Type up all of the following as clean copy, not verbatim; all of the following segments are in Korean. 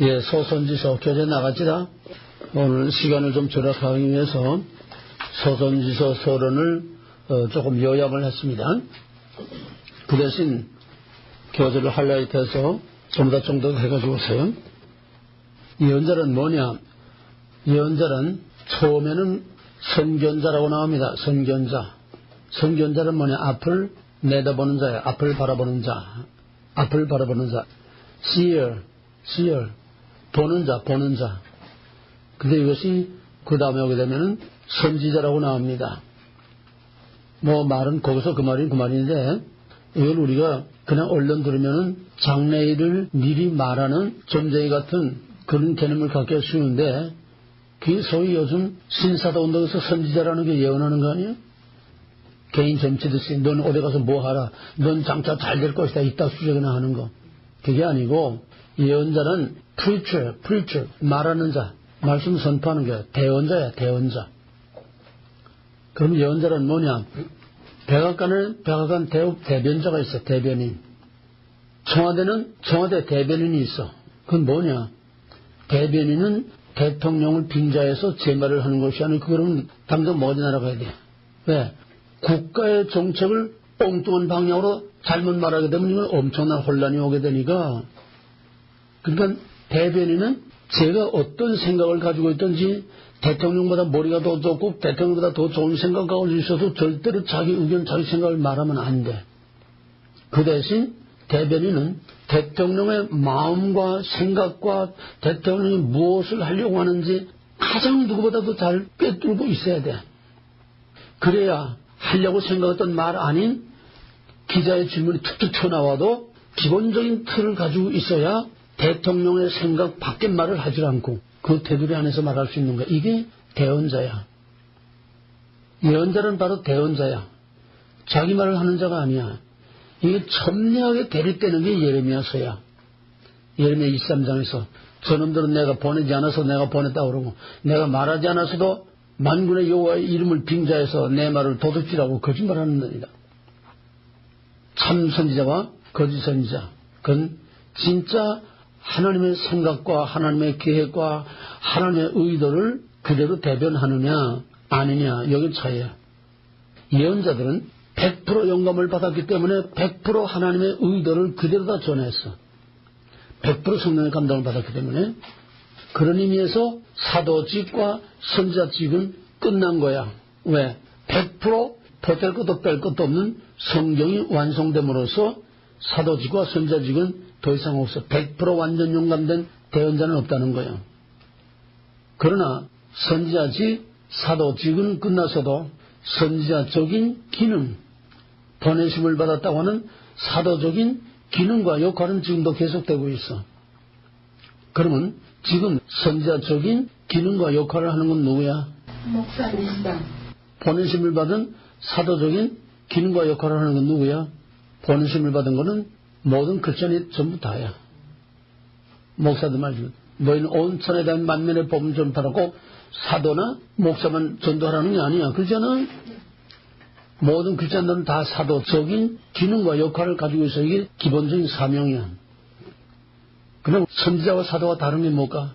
예, 소선지서 교재 나갔지다. 오늘 시간을 좀 절약하기 위해서 소선지서 서론을 조금 요약을 했습니다. 그 대신 교재를 하이라이트해서 전부 다 정도 해가지고 오세요. 예언자는 뭐냐? 예언자는 처음에는 선견자라고 나옵니다. 선견자. 선견자는 뭐냐? 앞을 내다보는 자야. 앞을 바라보는 자. 앞을 바라보는 자. seer. 보는 자, 보는 자. 근데 이것이 그 다음에 오게 되면은 선지자라고 나옵니다. 뭐 말은 거기서 그 말인데 이걸 우리가 그냥 얼른 들으면은 장래일을 미리 말하는 점쟁이 같은 그런 개념을 갖기가 쉬운데 그게 소위 요즘 신사도 운동에서 선지자라는 게 예언하는 거 아니에요? 개인 점치듯이 넌 어디 가서 뭐 하라. 넌 장차 잘 될 것이다. 이따 수적이나 하는 거. 그게 아니고 예언자는 preacher, 말하는 자, 말씀 선포하는 게 대언자야, 대언자. 그럼 예언자는 뭐냐? 백악관 대변자가 있어, 대변인. 청와대 대변인이 있어. 그건 뭐냐? 대변인은 대통령을 빙자해서 제 말을 하는 것이 아니고 그거는 당장 뭐지 날아가야 돼. 왜? 국가의 정책을 엉뚱한 방향으로 잘못 말하게 되면 이건 엄청난 혼란이 오게 되니까 그러니까 대변인은 제가 어떤 생각을 가지고 있든지 대통령보다 머리가 더 좋고 대통령보다 더 좋은 생각을 가지고 있어도 절대로 자기 의견, 자기 생각을 말하면 안 돼. 그 대신 대변인은 대통령의 마음과 생각과 대통령이 무엇을 하려고 하는지 가장 누구보다도 잘 꿰뚫고 있어야 돼. 그래야 하려고 생각했던 말 아닌 기자의 질문이 툭툭 튀어나와도 기본적인 틀을 가지고 있어야 대통령의 생각 밖의 말을 하지 않고 그 테두리 안에서 말할 수 있는 거야. 이게 대언자야. 예언자는 바로 대언자야. 자기 말을 하는 자가 아니야. 이게 첨예하게 대립되는 게 예레미야서야. 예레미야 23장에서 저놈들은 내가 보내지 않아서 내가 보냈다고 그러고 내가 말하지 않아서도 만군의 여호와의 이름을 빙자해서 내 말을 도둑질하고 거짓말하는 놈이다. 참 선지자와 거짓 선지자. 그건 진짜 하나님의 생각과 하나님의 계획과 하나님의 의도를 그대로 대변하느냐 아니냐 여기 차이야. 예언자들은 100% 영감을 받았기 때문에 100% 하나님의 의도를 그대로 다 전했어. 100% 성령의 감동을 받았기 때문에 그런 의미에서 사도직과 선지자직은 끝난 거야. 왜? 100% 보탤 것도 뺄 것도 없는 성경이 완성됨으로써 사도직과 선지자직은 더 이상 없어. 100% 완전 용감된 대언자는 없다는 거예요. 그러나 선지자직, 사도직은 끝나서도 선지자적인 기능, 보내심을 받았다고 하는 사도적인 기능과 역할은 지금도 계속되고 있어. 그러면 지금 선지자적인 기능과 역할을 하는 건 누구야? 목사님. 보내심을 받은 사도적인 기능과 역할을 하는 건 누구야? 보내심을 받은 거는 모든 크리스천이 전부 다야. 목사도 말이죠. 너희는 온 천에 대한 만면의 복음 전파하고 사도나 목사만 전도하라는 게 아니야. 그렇잖아? 모든 크리스천들은 다 사도적인 기능과 역할을 가지고 있어. 이게 기본적인 사명이야. 그럼 선지자와 사도가 다른 게 뭘까?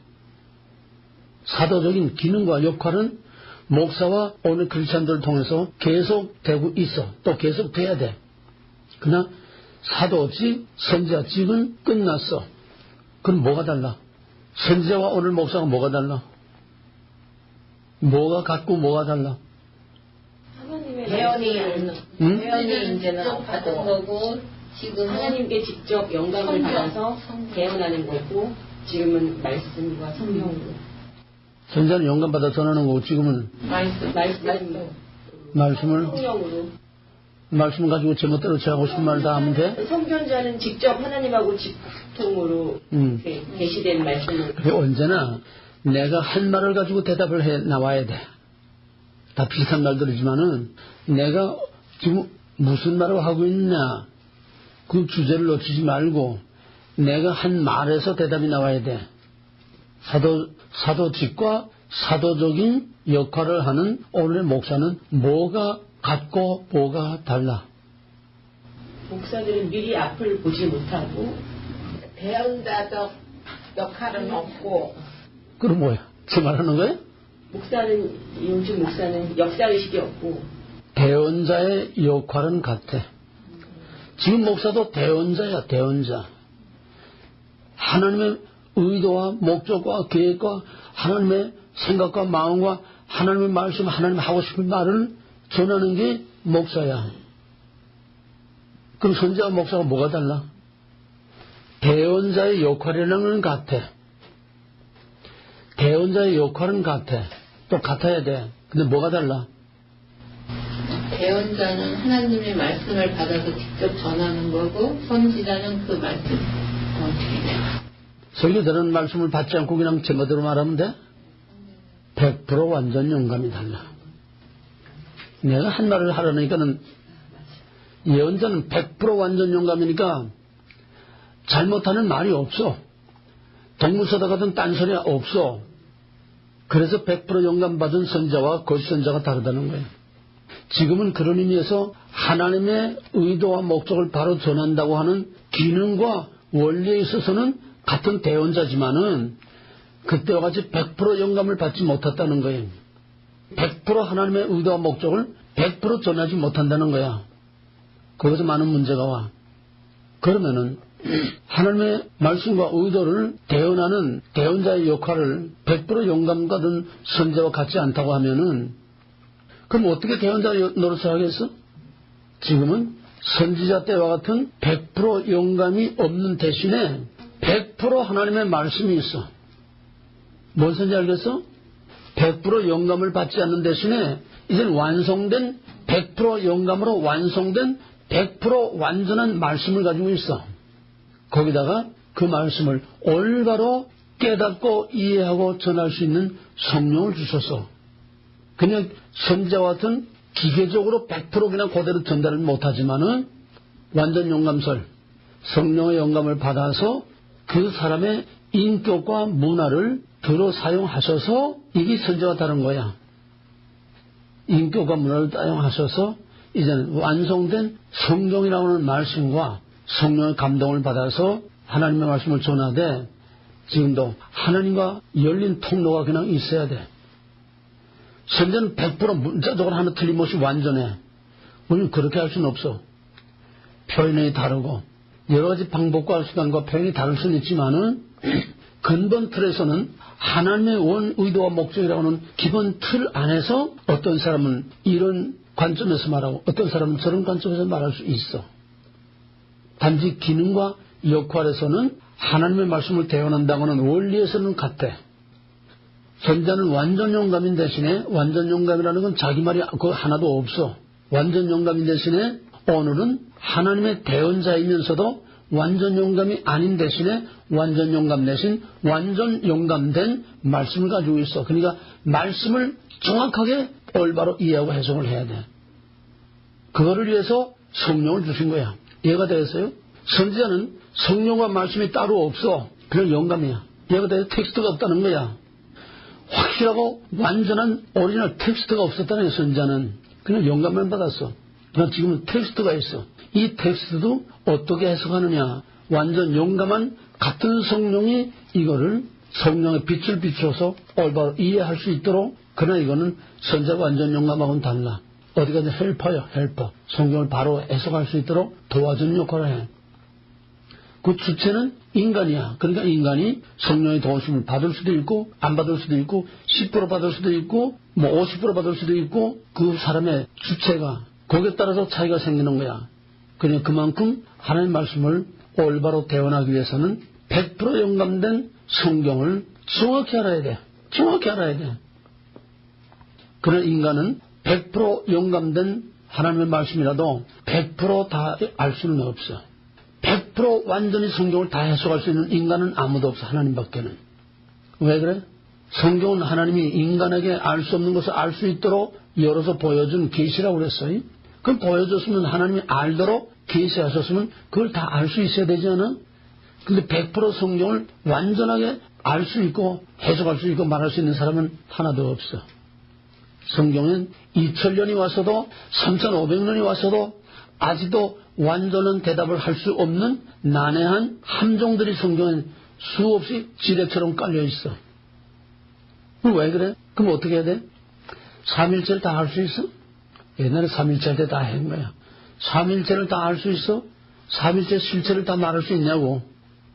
사도적인 기능과 역할은 목사와 오늘 크리스천들을 통해서 계속되고 있어. 또 계속돼야 돼. 그러나 사도직, 선지자직은 끝났어. 그럼 뭐가 달라? 선지자와 오늘 목사가 뭐가 달라? 뭐가 같고 뭐가 달라? 대언이 이제는 받은 거고 지금 하나님께 직접 영감을 받아서 대언하는 거고 지금은 말씀과 성령으로. 선지자는 영감 받아 전하는 거고 지금은 말씀을 성령으로. 말씀을 가지고 제멋대로 제하고 싶은 말을 다 하면 돼? 성견자는 직접 하나님하고 직통으로 계시된 말씀을. 그게 언제나 내가 한 말을 가지고 대답을 해 나와야 돼. 다 비슷한 말들이지만은 내가 지금 무슨 말을 하고 있냐 그 주제를 놓치지 말고 내가 한 말에서 대답이 나와야 돼. 사도직과 사도적인 역할을 하는 오늘의 목사는 뭐가 같고 뭐가 달라? 목사들은 미리 앞을 보지 못하고 대언자적 역할은 없고. 그럼 뭐야? 제 말하는 거예요? 목사는, 요즘 목사는 역사의식이 없고. 대언자의 역할은 같아. 지금 목사도 대언자야, 대언자. 하나님의 의도와 목적과 계획과 하나님의 생각과 마음과 하나님의 말씀, 하나님 하고 싶은 말을 전하는 게 목사야. 그럼 선지자와 목사가 뭐가 달라? 대언자의 역할이라는 건 같아. 대언자의 역할은 같아. 또 같아야 돼. 근데 뭐가 달라? 대언자는 하나님의 말씀을 받아서 직접 전하는 거고, 선지자는 그 말씀 어떻게 돼? 설교되는 말씀을 받지 않고 그냥 제멋대로 말하면 돼? 100% 완전 영감이 달라. 내가 한 말을 하려니까는 예언자는 100% 완전 영감이니까 잘못하는 말이 없어. 동물서다 가든 딴소리 없어. 그래서 100% 영감 받은 선자와 거짓선자가 다르다는 거예요. 지금은 그런 의미에서 하나님의 의도와 목적을 바로 전한다고 하는 기능과 원리에 있어서는 같은 대언자지만은 그때와 같이 100% 영감을 받지 못했다는 거예요. 100% 하나님의 의도와 목적을 100% 전하지 못한다는 거야. 거기서 많은 문제가 와. 그러면은 하나님의 말씀과 의도를 대언하는 대언자의 역할을 100% 영감 받은 선자와 같지 않다고 하면은 그럼 어떻게 대언자 노릇을 하겠어? 지금은 선지자 때와 같은 100% 영감이 없는 대신에 100% 하나님의 말씀이 있어. 뭔 소리인지 알겠어? 100% 영감을 받지 않는 대신에 이제는 완성된 100% 영감으로 완성된 100% 완전한 말씀을 가지고 있어. 거기다가 그 말씀을 올바로 깨닫고 이해하고 전할 수 있는 성령을 주셔서 그냥 선지자와 같은 기계적으로 100% 그냥 그대로 전달을 못하지만은 완전 영감설, 성령의 영감을 받아서 그 사람의 인격과 문화를 들어 사용하셔서 이게 선지자와 다른 거야. 인격과 문화를 사용하셔서 이제는 완성된 성경이라고 하는 말씀과 성령의 감동을 받아서 하나님의 말씀을 전하되 지금도 하나님과 열린 통로가 그냥 있어야 돼. 선지자는 100% 문자적으로 하나 틀림없이 완전해. 우리는 그렇게 할 수는 없어. 표현이 다르고 여러 가지 방법과 수단과 표현이 다를 수는 있지만은 근본 틀에서는 하나님의 원 의도와 목적이라고 하는 기본 틀 안에서 어떤 사람은 이런 관점에서 말하고 어떤 사람은 저런 관점에서 말할 수 있어. 단지 기능과 역할에서는 하나님의 말씀을 대언한다고 하는 원리에서는 같아. 선지자는 완전 영감인 대신에 완전 영감이라는 건 자기 말이 그거 하나도 없어. 완전 영감인 대신에 오늘은 하나님의 대언자이면서도 완전 영감이 아닌 대신에 완전 영감 대신 완전 영감된 말씀을 가지고 있어. 그러니까 말씀을 정확하게 올바로 이해하고 해석을 해야 돼. 그거를 위해서 성령을 주신 거야. 이해가 되겠어요? 선지자는 성령과 말씀이 따로 없어. 그냥 영감이야. 이해가 돼서 텍스트가 없다는 거야. 확실하고 완전한 오리지널 텍스트가 없었다는 거야. 선지자는 그냥 영감만 받았어. 그러나 지금은 텍스트가 있어. 이 텍스트도 어떻게 해석하느냐. 완전 용감한 같은 성령이 이거를 성령의 빛을 비춰서 올바로 이해할 수 있도록. 그러나 이거는 선지자가 완전 용감하고는 달라. 어디가든 헬퍼야, 헬퍼. 성경을 바로 해석할 수 있도록 도와주는 역할을 해. 그 주체는 인간이야. 그러니까 인간이 성령의 도우심을 받을 수도 있고 안 받을 수도 있고 10% 받을 수도 있고 뭐 50% 받을 수도 있고 그 사람의 주체가 거기에 따라서 차이가 생기는 거야. 그러니까 그만큼 하나님의 말씀을 올바로 대언하기 위해서는 100% 영감된 성경을 정확히 알아야 돼. 정확히 알아야 돼. 그러나 인간은 100% 영감된 하나님의 말씀이라도 100% 다 알 수는 없어. 100% 완전히 성경을 다 해석할 수 있는 인간은 아무도 없어. 하나님밖에는. 왜 그래? 성경은 하나님이 인간에게 알 수 없는 것을 알 수 있도록 열어서 보여준 계시라고 그랬어요. 그럼 보여줬으면 하나님이 알도록 계시하셨으면 그걸 다 알 수 있어야 되지 않아? 근데 100% 성경을 완전하게 알 수 있고 해석할 수 있고 말할 수 있는 사람은 하나도 없어. 성경은 2000년이 와서도 3500년이 와서도 아직도 완전한 대답을 할 수 없는 난해한 함정들이 성경에 수없이 지뢰처럼 깔려 있어. 왜 그래? 그럼 어떻게 해야 돼? 삼일체를 다 알 수 있어? 옛날에 삼일체 할 때 다 한 거야. 삼일체를 다 알 수 있어? 삼일체 실체를 다 말할 수 있냐고.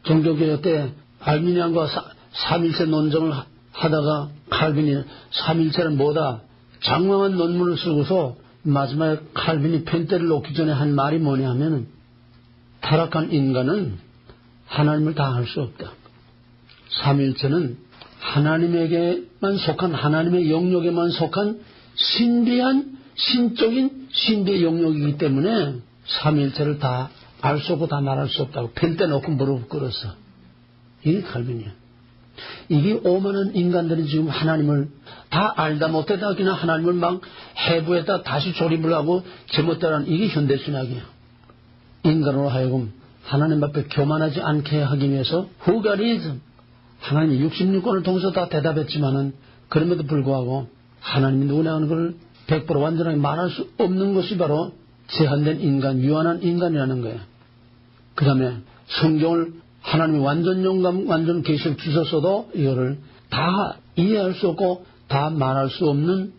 종교개혁 때 알미니안과 삼일체 논쟁을 하다가 칼빈이 삼일체는 뭐다? 장황한 논문을 쓰고서 마지막에 칼빈이 펜대를 놓기 전에 한 말이 뭐냐 하면은 타락한 인간은 하나님을 다 알 수 없다. 삼일체는 하나님에게만 속한, 하나님의 영역에만 속한 신비한, 신적인 신비의 영역이기 때문에 삼일체를 다 알 수 없고 다 말할 수 없다고 펜대 놓고 무릎 꿇었어. 이게 칼빈이야. 이게 오만한 인간들이 지금 하나님을 다 알다 못하다 그냥 하나님을 막 해부에다 다시 조립을 하고 제멋대로는 이게 현대신학이야. 인간으로 하여금 하나님 앞에 교만하지 않게 하기 위해서 후가리즘, 하나님이 66권을 통해서 다 대답했지만은 그럼에도 불구하고 하나님이 누구냐 하는 걸 100% 완전하게 말할 수 없는 것이 바로 제한된 인간, 유한한 인간이라는 거예요. 그 다음에 성경을 하나님이 완전 영감, 완전 계시를 주셨어도 이거를 다 이해할 수 없고 다 말할 수 없는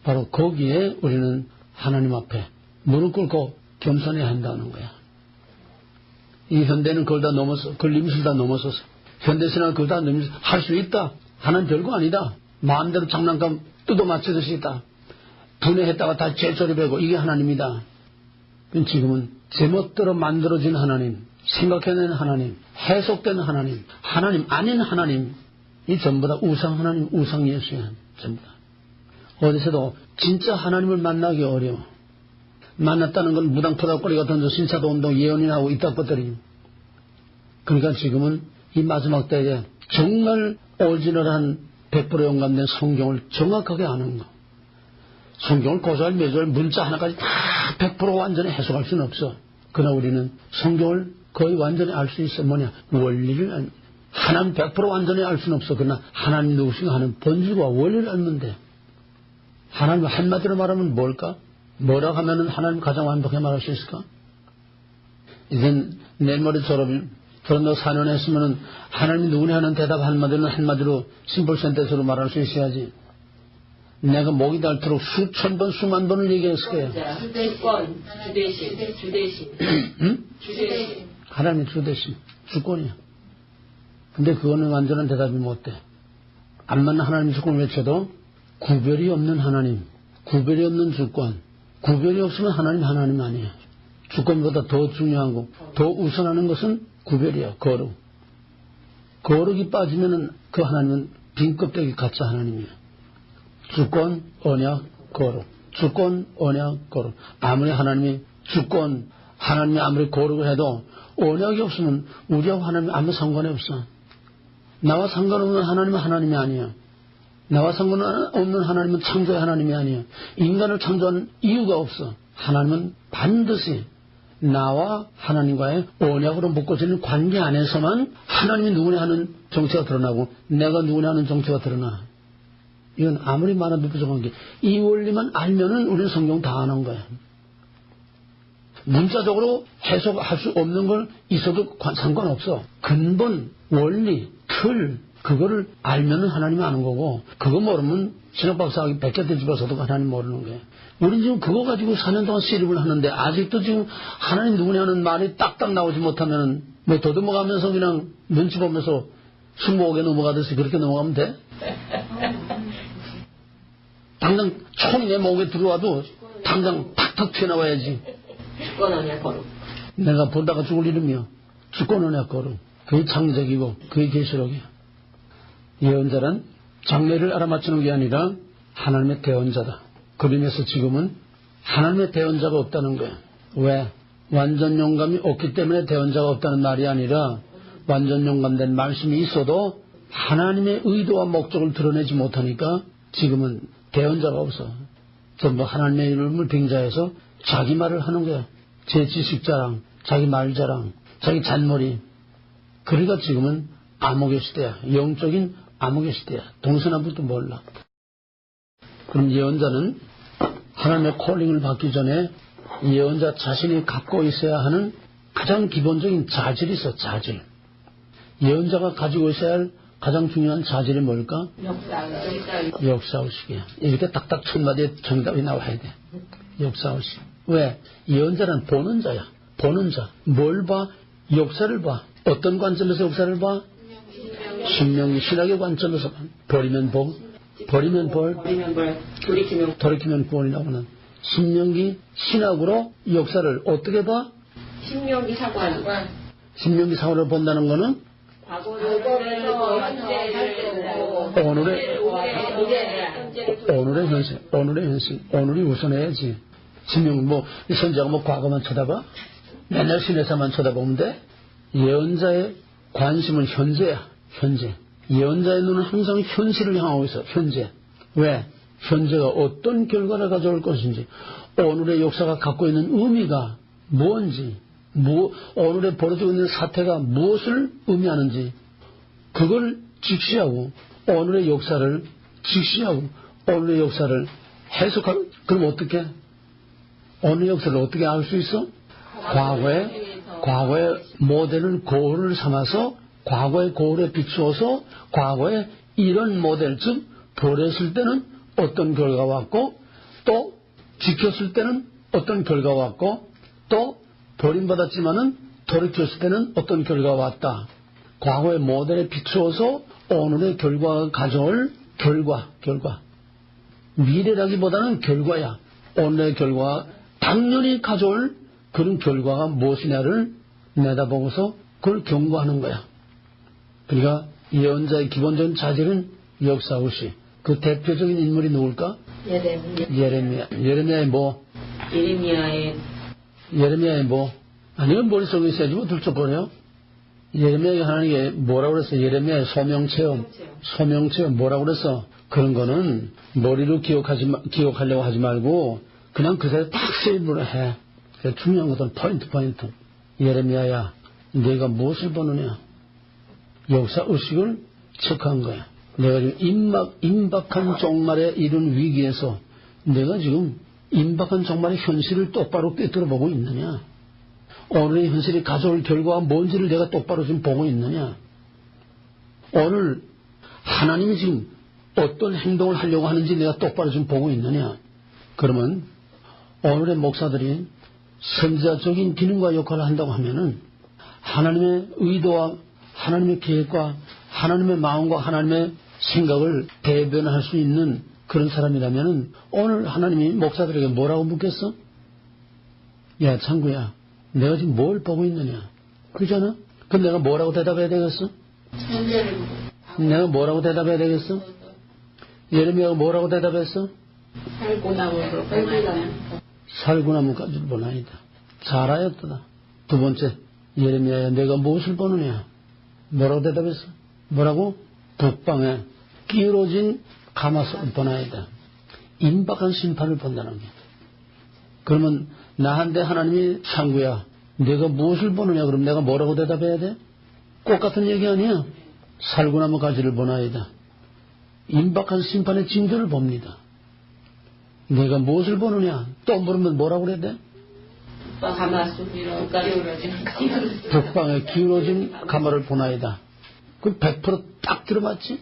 바로 거기에 우리는 하나님 앞에 무릎 꿇고 겸손해야 한다는 거야. 이 현대는 그걸 다 넘어서, 그걸 림수를 다 넘어서서 현대신학을 그걸 다 넘어서 할 수 있다. 하나는 별거 아니다. 마음대로 장난감 뜯어 맞추듯이 있다. 분해했다가 다 재조립하고 이게 하나님이다. 지금은 제멋대로 만들어진 하나님, 생각해낸 하나님, 해석된 하나님, 하나님 아닌 하나님, 이 전부 다 우상 하나님, 우상 예수야. 전부 다. 어디서도 진짜 하나님을 만나기 어려워. 만났다는 건 무당포닥거리가 던져 신사도 운동 예언이나 하고 이딴 것들이. 그러니까 지금은 이 마지막 때에 정말 오리지널한 100% 영감된 성경을 정확하게 아는 거. 성경을 고사할 매절 문자 하나까지 다 100% 완전히 해석할 수는 없어. 그러나 우리는 성경을 거의 완전히 알 수 있어. 뭐냐? 원리를 하나님 100% 완전히 알 수는 없어. 그러나 하나님 누구신가 하는 본질과 원리를 알면 돼. 하나님 한마디로 말하면 뭘까? 뭐라고 하면은 하나님 가장 완벽하게 말할 수 있을까? 이젠 내일 모레 졸업도 4년 했으면은 하나님이 누구냐 하는 대답 한마디로 심플 센텐스로 말할 수 있어야지. 내가 목이 닳도록 수천 번, 수만 번을 얘기했을 거야. 주권, 주대신. 응? 주대신. 하나님의 주대신. 주권이야. 근데 그거는 완전한 대답이 못 돼. 암만 하나님 주권을 외쳐도 구별이 없는 하나님, 구별이 없는 주권, 구별이 없으면 하나님 아니에요. 주권보다 더 중요하고 더 우선하는 것은 구별이야. 거룩. 거룩이 빠지면은 그 하나님은 빈 껍데기 가짜 하나님이야. 주권, 언약, 거룩. 주권, 언약, 거룩. 아무리 하나님이 주권, 하나님이 아무리 거룩을 해도 언약이 없으면 우리하고 하나님이 아무 상관이 없어. 나와 상관없는 하나님은 하나님이 아니야. 나와 상관없는 하나님은 창조의 하나님이 아니야. 인간을 창조한 이유가 없어. 하나님은 반드시 나와 하나님과의 언약으로 묶어지는 관계 안에서만 하나님이 누구냐 하는 정체가 드러나고 내가 누구냐 하는 정체가 드러나. 이건 아무리 말해도 부족한 게 이 원리만 알면은 우리는 성경 다 아는 거야. 문자적으로 해석할 수 없는 걸 있어도 상관없어. 근본, 원리, 틀 그거를 알면은 하나님이 아는 거고 그거 모르면 신학박사하기 100개 뒤집어서도 하나님 모르는 거예요. 우린 지금 그거 가지고 4년 동안 시립을 하는데 아직도 지금 하나님 누구냐는 말이 딱딱 나오지 못하면은 뭐 더듬어가면서 그냥 눈치 보면서 20개 넘어가듯이 그렇게 넘어가면 돼? 당장 총이 내 목에 들어와도 당장 탁탁 튀어나와야지. 주권, 언약, 거룩. 내가 보다가 죽을 이름이요. 주권, 언약, 거룩. 그게 창조적이고 그게 계시록이야. 예언자란 장래를 알아맞추는 게 아니라 하나님의 대언자다. 그러면서 지금은 하나님의 대언자가 없다는 거야. 왜? 완전 영감이 없기 때문에 대언자가 없다는 말이 아니라 완전 영감된 말씀이 있어도 하나님의 의도와 목적을 드러내지 못하니까 지금은 대언자가 없어. 전부 하나님의 이름을 빙자해서 자기 말을 하는 거야. 제 지식자랑 자기 말자랑 자기 잔머리. 그러니까 지금은 암흑의 시대야. 영적인 암흑의 시대야. 동서남북도 몰라. 그럼 예언자는 하나님의 콜링을 받기 전에 예언자 자신이 갖고 있어야 하는 가장 기본적인 자질이 있어. 자질. 예언자가 가지고 있어야 할 가장 중요한 자질이 뭘까? 역사의식이야. 이렇게 딱딱 첫 마디에 정답이 나와야 돼. 역사의식. 왜? 예언자는 보는 자야. 보는 자. 뭘 봐? 역사를 봐. 어떤 관점에서 역사를 봐? 신명기 신학의 관점에서 봐. 버리면 복, 버리면 벌, 돌이키면 구원이라고 하는 신명기 신학으로 역사를 어떻게 봐? 신명기 사관. 신명기 사관을 본다는 거는 오늘의 현실, 오늘이 우선해야지. 신명 선지자가 과거만 쳐다봐? 맨날 신에서만 쳐다보면 돼? 예언자의 관심은 현재야, 현재. 예언자의 눈은 항상 현실을 향하고 있어, 현재. 왜? 현재가 어떤 결과를 가져올 것인지, 오늘의 역사가 갖고 있는 의미가 뭔지, 오늘에 벌어지고 있는 사태가 무엇을 의미하는지, 그걸 직시하고, 오늘의 역사를 직시하고, 오늘의 역사를 해석하고, 그럼 어떻게? 오늘의 역사를 어떻게 알 수 있어? 과거의 모델을 고을을 삼아서, 과거의 고을에 비추어서, 과거의 이런 모델, 즉, 버렸을 때는 어떤 결과가 왔고, 또, 지켰을 때는 어떤 결과가 왔고, 또, 버림받았지만은 돌이켰을 때는 어떤 결과가 왔다. 과거의 모델에 비추어서 오늘의 결과가 가져올 결과. 미래라기보다는 결과야. 오늘의 결과가 당연히 가져올 그런 결과가 무엇이냐를 내다보고서 그걸 경고하는 거야. 그러니까 예언자의 기본적인 자질은 역사의식. 그 대표적인 인물이 누굴까? 예레미야. 예레미야의 뭐? 아니면 머릿속에 있어야지 뭐 들춰버려. 예레미야가 하는 게 뭐라고 그랬어? 예레미야의 소명체험 뭐라고 그랬어? 그런 거는 머리로 기억하려고 하지 말고 그냥 그대로 딱 세이브를 해. 중요한 것은 포인트. 예레미야야, 내가 무엇을 보느냐? 역사의식을 체크한 거야. 내가 지금 임박한 종말에 이른 위기에서 내가 지금 임박한 종말의 현실을 똑바로 꿰뚫어 보고 있느냐? 오늘의 현실이 가져올 결과가 뭔지를 내가 똑바로 지금 보고 있느냐? 오늘 하나님이 지금 어떤 행동을 하려고 하는지 내가 똑바로 지금 보고 있느냐? 그러면 오늘의 목사들이 선지자적인 기능과 역할을 한다고 하면은 하나님의 의도와 하나님의 계획과 하나님의 마음과 하나님의 생각을 대변할 수 있는 그런 사람이라면은 오늘 하나님이 목사들에게 뭐라고 묻겠어? 야, 창구야, 내가 지금 뭘 보고 있느냐? 그러잖아? 그럼 내가 뭐라고 대답해야 되겠어? 내가 뭐라고 대답해야 되겠어? 예레미야가 뭐라고 대답했어? 살구나무까지를 보나이다. 잘하였다. 두 번째, 예레미야야, 내가 무엇을 보느냐? 뭐라고 대답했어? 뭐라고? 북방에 끼어진 가마솥을 보나이다. 임박한 심판을 본다는 게. 그러면 나한테 하나님이 창구야, 내가 무엇을 보느냐? 그럼 내가 뭐라고 대답해야 돼? 꼭 같은 얘기 아니야. 살구나무 가지를 보나이다. 임박한 심판의 징조를 봅니다. 내가 무엇을 보느냐? 또 물으면 뭐라고 그래야 돼? 북방에 기울어진 가마를 보나이다. 그럼 100% 들어맞지?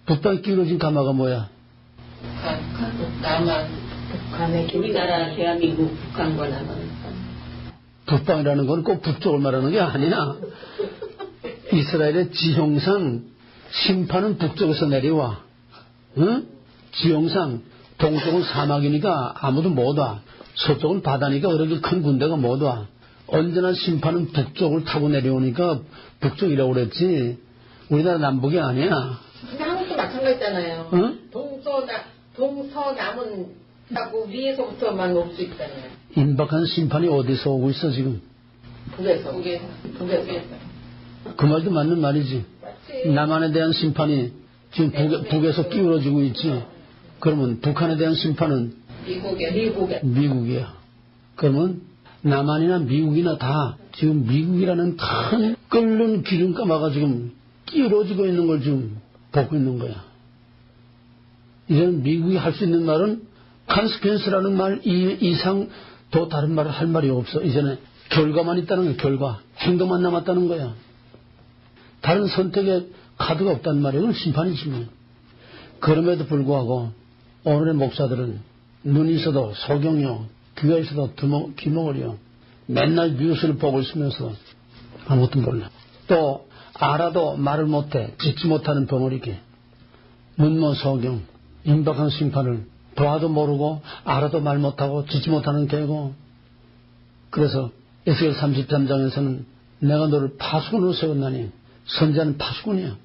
북방에 기울어진 가마가 뭐야? 북한의 우리나라 대한민국 북한과 남한. 북방이라는 건 꼭 북쪽을 말하는 게 아니야. 이스라엘의 지형상 심판은 북쪽에서 내려와. 응? 지형상 동쪽은 사막이니까 아무도 못 와. 서쪽은 바다니까 그렇게 큰 군대가 못 와. 언제나 심판은 북쪽을 타고 내려오니까 북쪽이라고 그랬지. 우리나라 남북이 아니야. 근데 한국도 마찬가지잖아요. 응? 동서남은 하고 위에서부터만 올 수 있잖아요. 임박한 심판이 어디서 오고 있어 지금? 북에서. 그 말도 맞는 말이지. 맞지. 남한에 대한 심판이 지금 북에서 기울어지고 있지. 그러면 북한에 대한 심판은 미국이야. 그러면 남한이나 미국이나 다 지금 미국이라는 큰 끓는 기름가마가 지금 끼어지고 있는 걸 지금 보고 있는 거야. 이제는 미국이 할 수 있는 말은 컨시퀀스라는 말 이상 더 다른 말을 할 말이 없어. 이제는 결과만 있다는 거야. 결과. 행동만 남았다는 거야. 다른 선택의 카드가 없단 말이에요. 그건 심판이지 뭐. 그럼에도 불구하고 오늘의 목사들은 눈이 있어도 소경이요, 귀가 있어도 귀머거리요, 맨날 뉴스를 보고 있으면서 아무것도 몰라. 또 알아도 말을 못해 짓지 못하는 벙어리기, 문모 소경, 임박한 심판을 봐도 모르고 알아도 말 못하고 짓지 못하는 개고. 그래서 에스겔 33장에서는 내가 너를 파수꾼으로 세웠나니, 선지자는 파수꾼이야.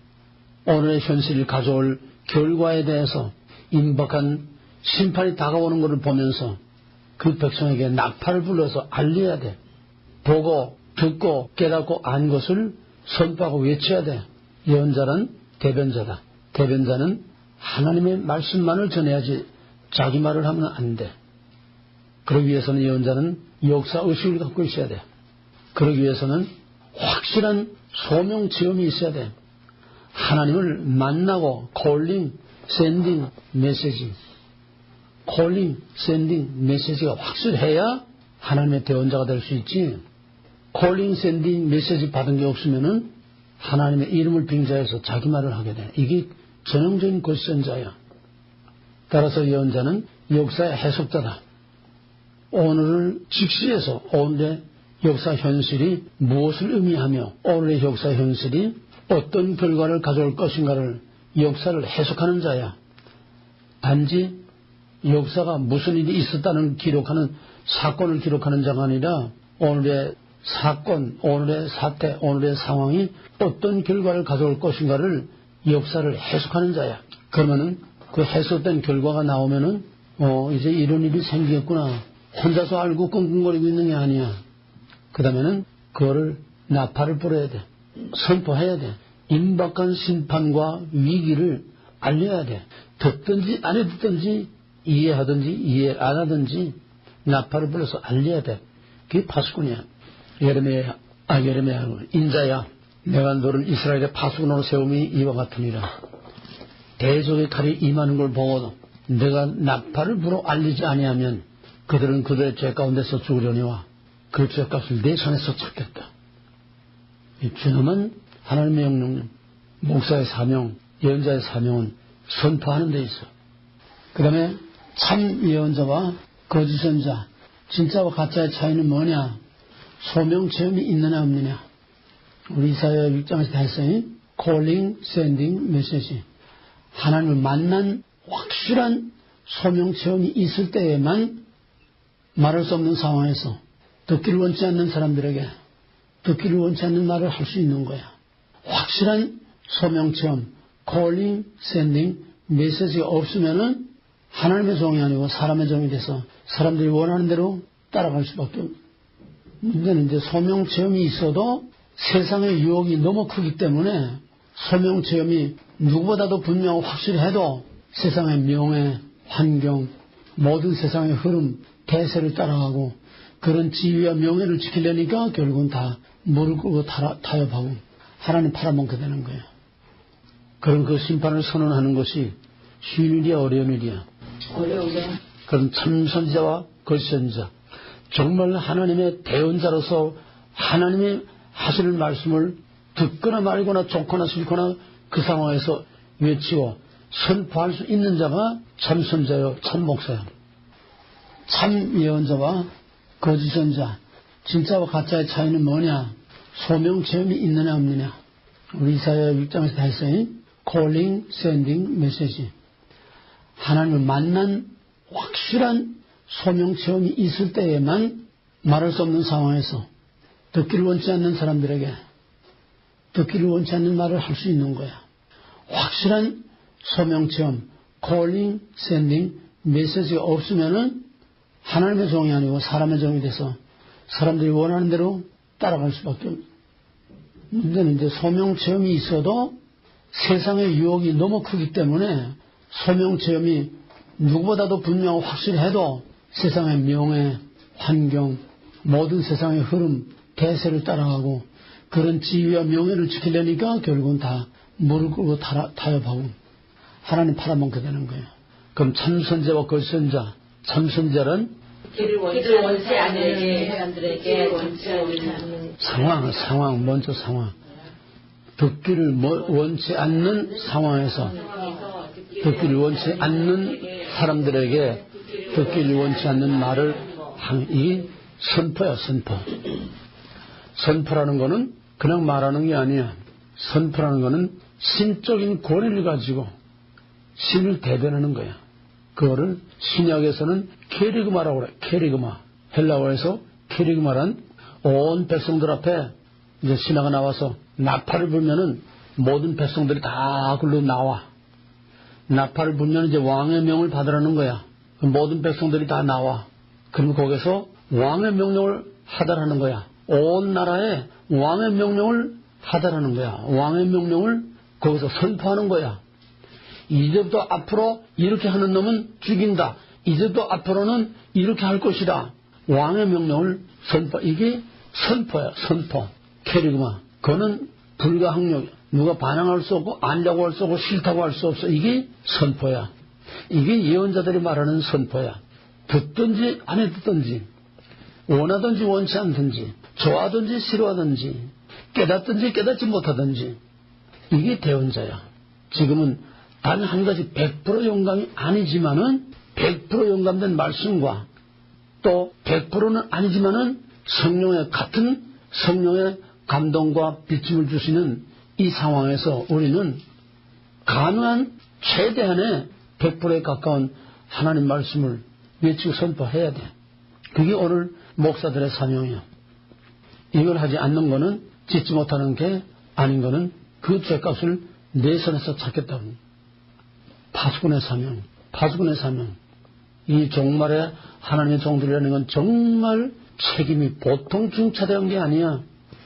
오늘의 현실을 가져올 결과에 대해서 임박한 심판이 다가오는 것을 보면서 그 백성에게 나팔을 불러서 알려야 돼. 보고 듣고 깨닫고 안 것을 선포하고 외쳐야 돼. 예언자는 대변자다. 대변자는 하나님의 말씀만을 전해야지 자기 말을 하면 안 돼. 그러기 위해서는 예언자는 역사의식을 갖고 있어야 돼. 그러기 위해서는 확실한 소명체험이 있어야 돼. 하나님을 만나고 콜링, 샌딩, 메시지, 콜링, 샌딩, 메시지가 확실해야 하나님의 대언자가 될 수 있지. 콜링, 샌딩, 메시지 받은 게 없으면은 하나님의 이름을 빙자해서 자기 말을 하게 돼. 이게 전형적인 거시선자야. 따라서 예언자는 역사의 해석자다. 오늘을 직시해서 오늘의 역사 현실이 무엇을 의미하며 오늘의 역사 현실이 어떤 결과를 가져올 것인가를 역사를 해석하는 자야. 단지 역사가 무슨 일이 있었다는 기록하는 사건을 기록하는 자가 아니라 오늘의 사건, 오늘의 사태, 오늘의 상황이 어떤 결과를 가져올 것인가를 역사를 해석하는 자야. 그러면은 그 해석된 결과가 나오면은 이제 이런 일이 생기겠구나. 혼자서 알고 끙끙거리고 있는 게 아니야. 그 다음에는 그거를 나팔을 불어야 돼. 선포해야 돼. 임박한 심판과 위기를 알려야 돼. 듣든지 안 듣든지 이해하든지 이해 안 하든지 나팔을 불러서 알려야 돼. 그게 파수꾼이야. 예레미야, 인자야. 내가 너를 이스라엘의 파수꾼으로 세움이 이와 같으니라. 대적의 칼이 임하는 걸 보고 내가 나팔을 불어 알리지 아니하면 그들은 그들의 죄 가운데서 죽으려니와 그 죄값을 내 손에서 찾겠다. 이 준엄한 하나님의 명령, 목사의 사명, 예언자의 사명은 선포하는 데 있어. 그 다음에 참 예언자와 거짓 선자, 진짜와 가짜의 차이는 뭐냐? 소명 체험이 있느냐 없느냐? 우리 이사야 6장에서 다 했어요. calling, sending, message. 하나님을 만난 확실한 소명 체험이 있을 때에만 말할 수 없는 상황에서 듣기를 원치 않는 사람들에게 듣기를 원치 않는 말을 할 수 있는 거야. 확실한 소명 체험, calling, sending, message가 없으면은 하나님의 종이 아니고 사람의 종이 돼서 사람들이 원하는 대로 따라갈 수밖에 없는. 문제는 이제 소명 체험이 있어도 세상의 유혹이 너무 크기 때문에 소명 체험이 누구보다도 분명하고 확실해도 세상의 명예, 환경, 모든 세상의 흐름, 대세를 따라가고 그런 지위와 명예를 지키려니까 결국은 다 무릎 꿇고 타협하고 하나님 팔아먹게 되는 거예요. 그런 그 심판을 선언하는 것이 쉬운 일이야 어려운 일이야? 어려운데. 그런 참선지자와 거짓선지자, 정말 하나님의 대언자로서 하나님의 하시는 말씀을 듣거나 말거나 좋거나 싫거나 그 상황에서 외치고 선포할 수 있는 자가 참선자요 참목사요. 참 예언자와 거짓 선자, 진짜와 가짜의 차이는 뭐냐? 소명 체험이 있느냐 없느냐? 우리 이사야 6장에서 다 했어요. calling, sending, message. 하나님을 만난 확실한 소명 체험이 있을 때에만 말할 수 없는 상황에서 듣기를 원치 않는 사람들에게 듣기를 원치 않는 말을 할 수 있는 거야. 확실한 소명 체험, calling, sending, message가 없으면은 하나님의 종이 아니고 사람의 종이 돼서 사람들이 원하는 대로 따라갈 수밖에 없는. 문제는 이제 소명 체험이 있어도 세상의 유혹이 너무 크기 때문에 소명 체험이 누구보다도 분명하고 확실해도 세상의 명예, 환경, 모든 세상의 흐름, 대세를 따라가고 그런 지위와 명예를 지키려니까 결국은 다 무릎 꿇고 타협하고 하나님 팔아먹게 되는 거예요. 그럼 참선자와 거짓선자, 참선자는 길을 원치 않는 사람들에게 원치 않는 상황, 먼저 상황. 듣기를 원치 않는 상황에서 듣기를 원치 않는 사람들에게 듣기를 원치 않는 말을 이 선포야, 선포. 선포라는 거는 그냥 말하는 게 아니야. 선포라는 거는 신적인 권위를 가지고 신을 대변하는 거야. 그거를 신약에서는 케리그마라고 그래. 케리그마. 헬라어에서 케리그마란 온 백성들 앞에 이제 신하가 나와서 나팔을 불면은 모든 백성들이 다 글로 나와. 나팔을 불면 이제 왕의 명을 받으라는 거야. 모든 백성들이 다 나와. 그럼 거기서 왕의 명령을 하달하는 거야. 온 나라에 왕의 명령을 하달하는 거야. 왕의 명령을 거기서 선포하는 거야. 이제부터 앞으로 이렇게 하는 놈은 죽인다. 이제부터 앞으로는 이렇게 할 것이다. 왕의 명령을 선포. 이게 선포야, 선포. 케리그마. 그거는 불가항력. 누가 반항할 수 없고 아니라고 할 수 없고 싫다고 할 수 없어. 이게 선포야. 이게 예언자들이 말하는 선포야. 듣든지 안 듣든지 원하든지 원치 않든지 좋아하든지 싫어하든지 깨닫든지 깨닫지 못하든지 이게 대언자야. 지금은 단 한 가지 100% 영감이 아니지만은 100% 영감된 말씀과 또 100%는 아니지만은 성령의 같은 성령의 감동과 비침을 주시는 이 상황에서 우리는 가능한 최대한의 100%에 가까운 하나님 말씀을 외치고 선포해야 돼. 그게 오늘 목사들의 사명이야. 이걸 하지 않는 거는 짓지 못하는 게 아닌 거는 그 죄값을 내 손에서 찾겠다고. 파수꾼의 사명, 파수꾼의 사명. 이 종말에 하나님의 종들이라는 건 정말 책임이 보통 중차대한 게 아니야.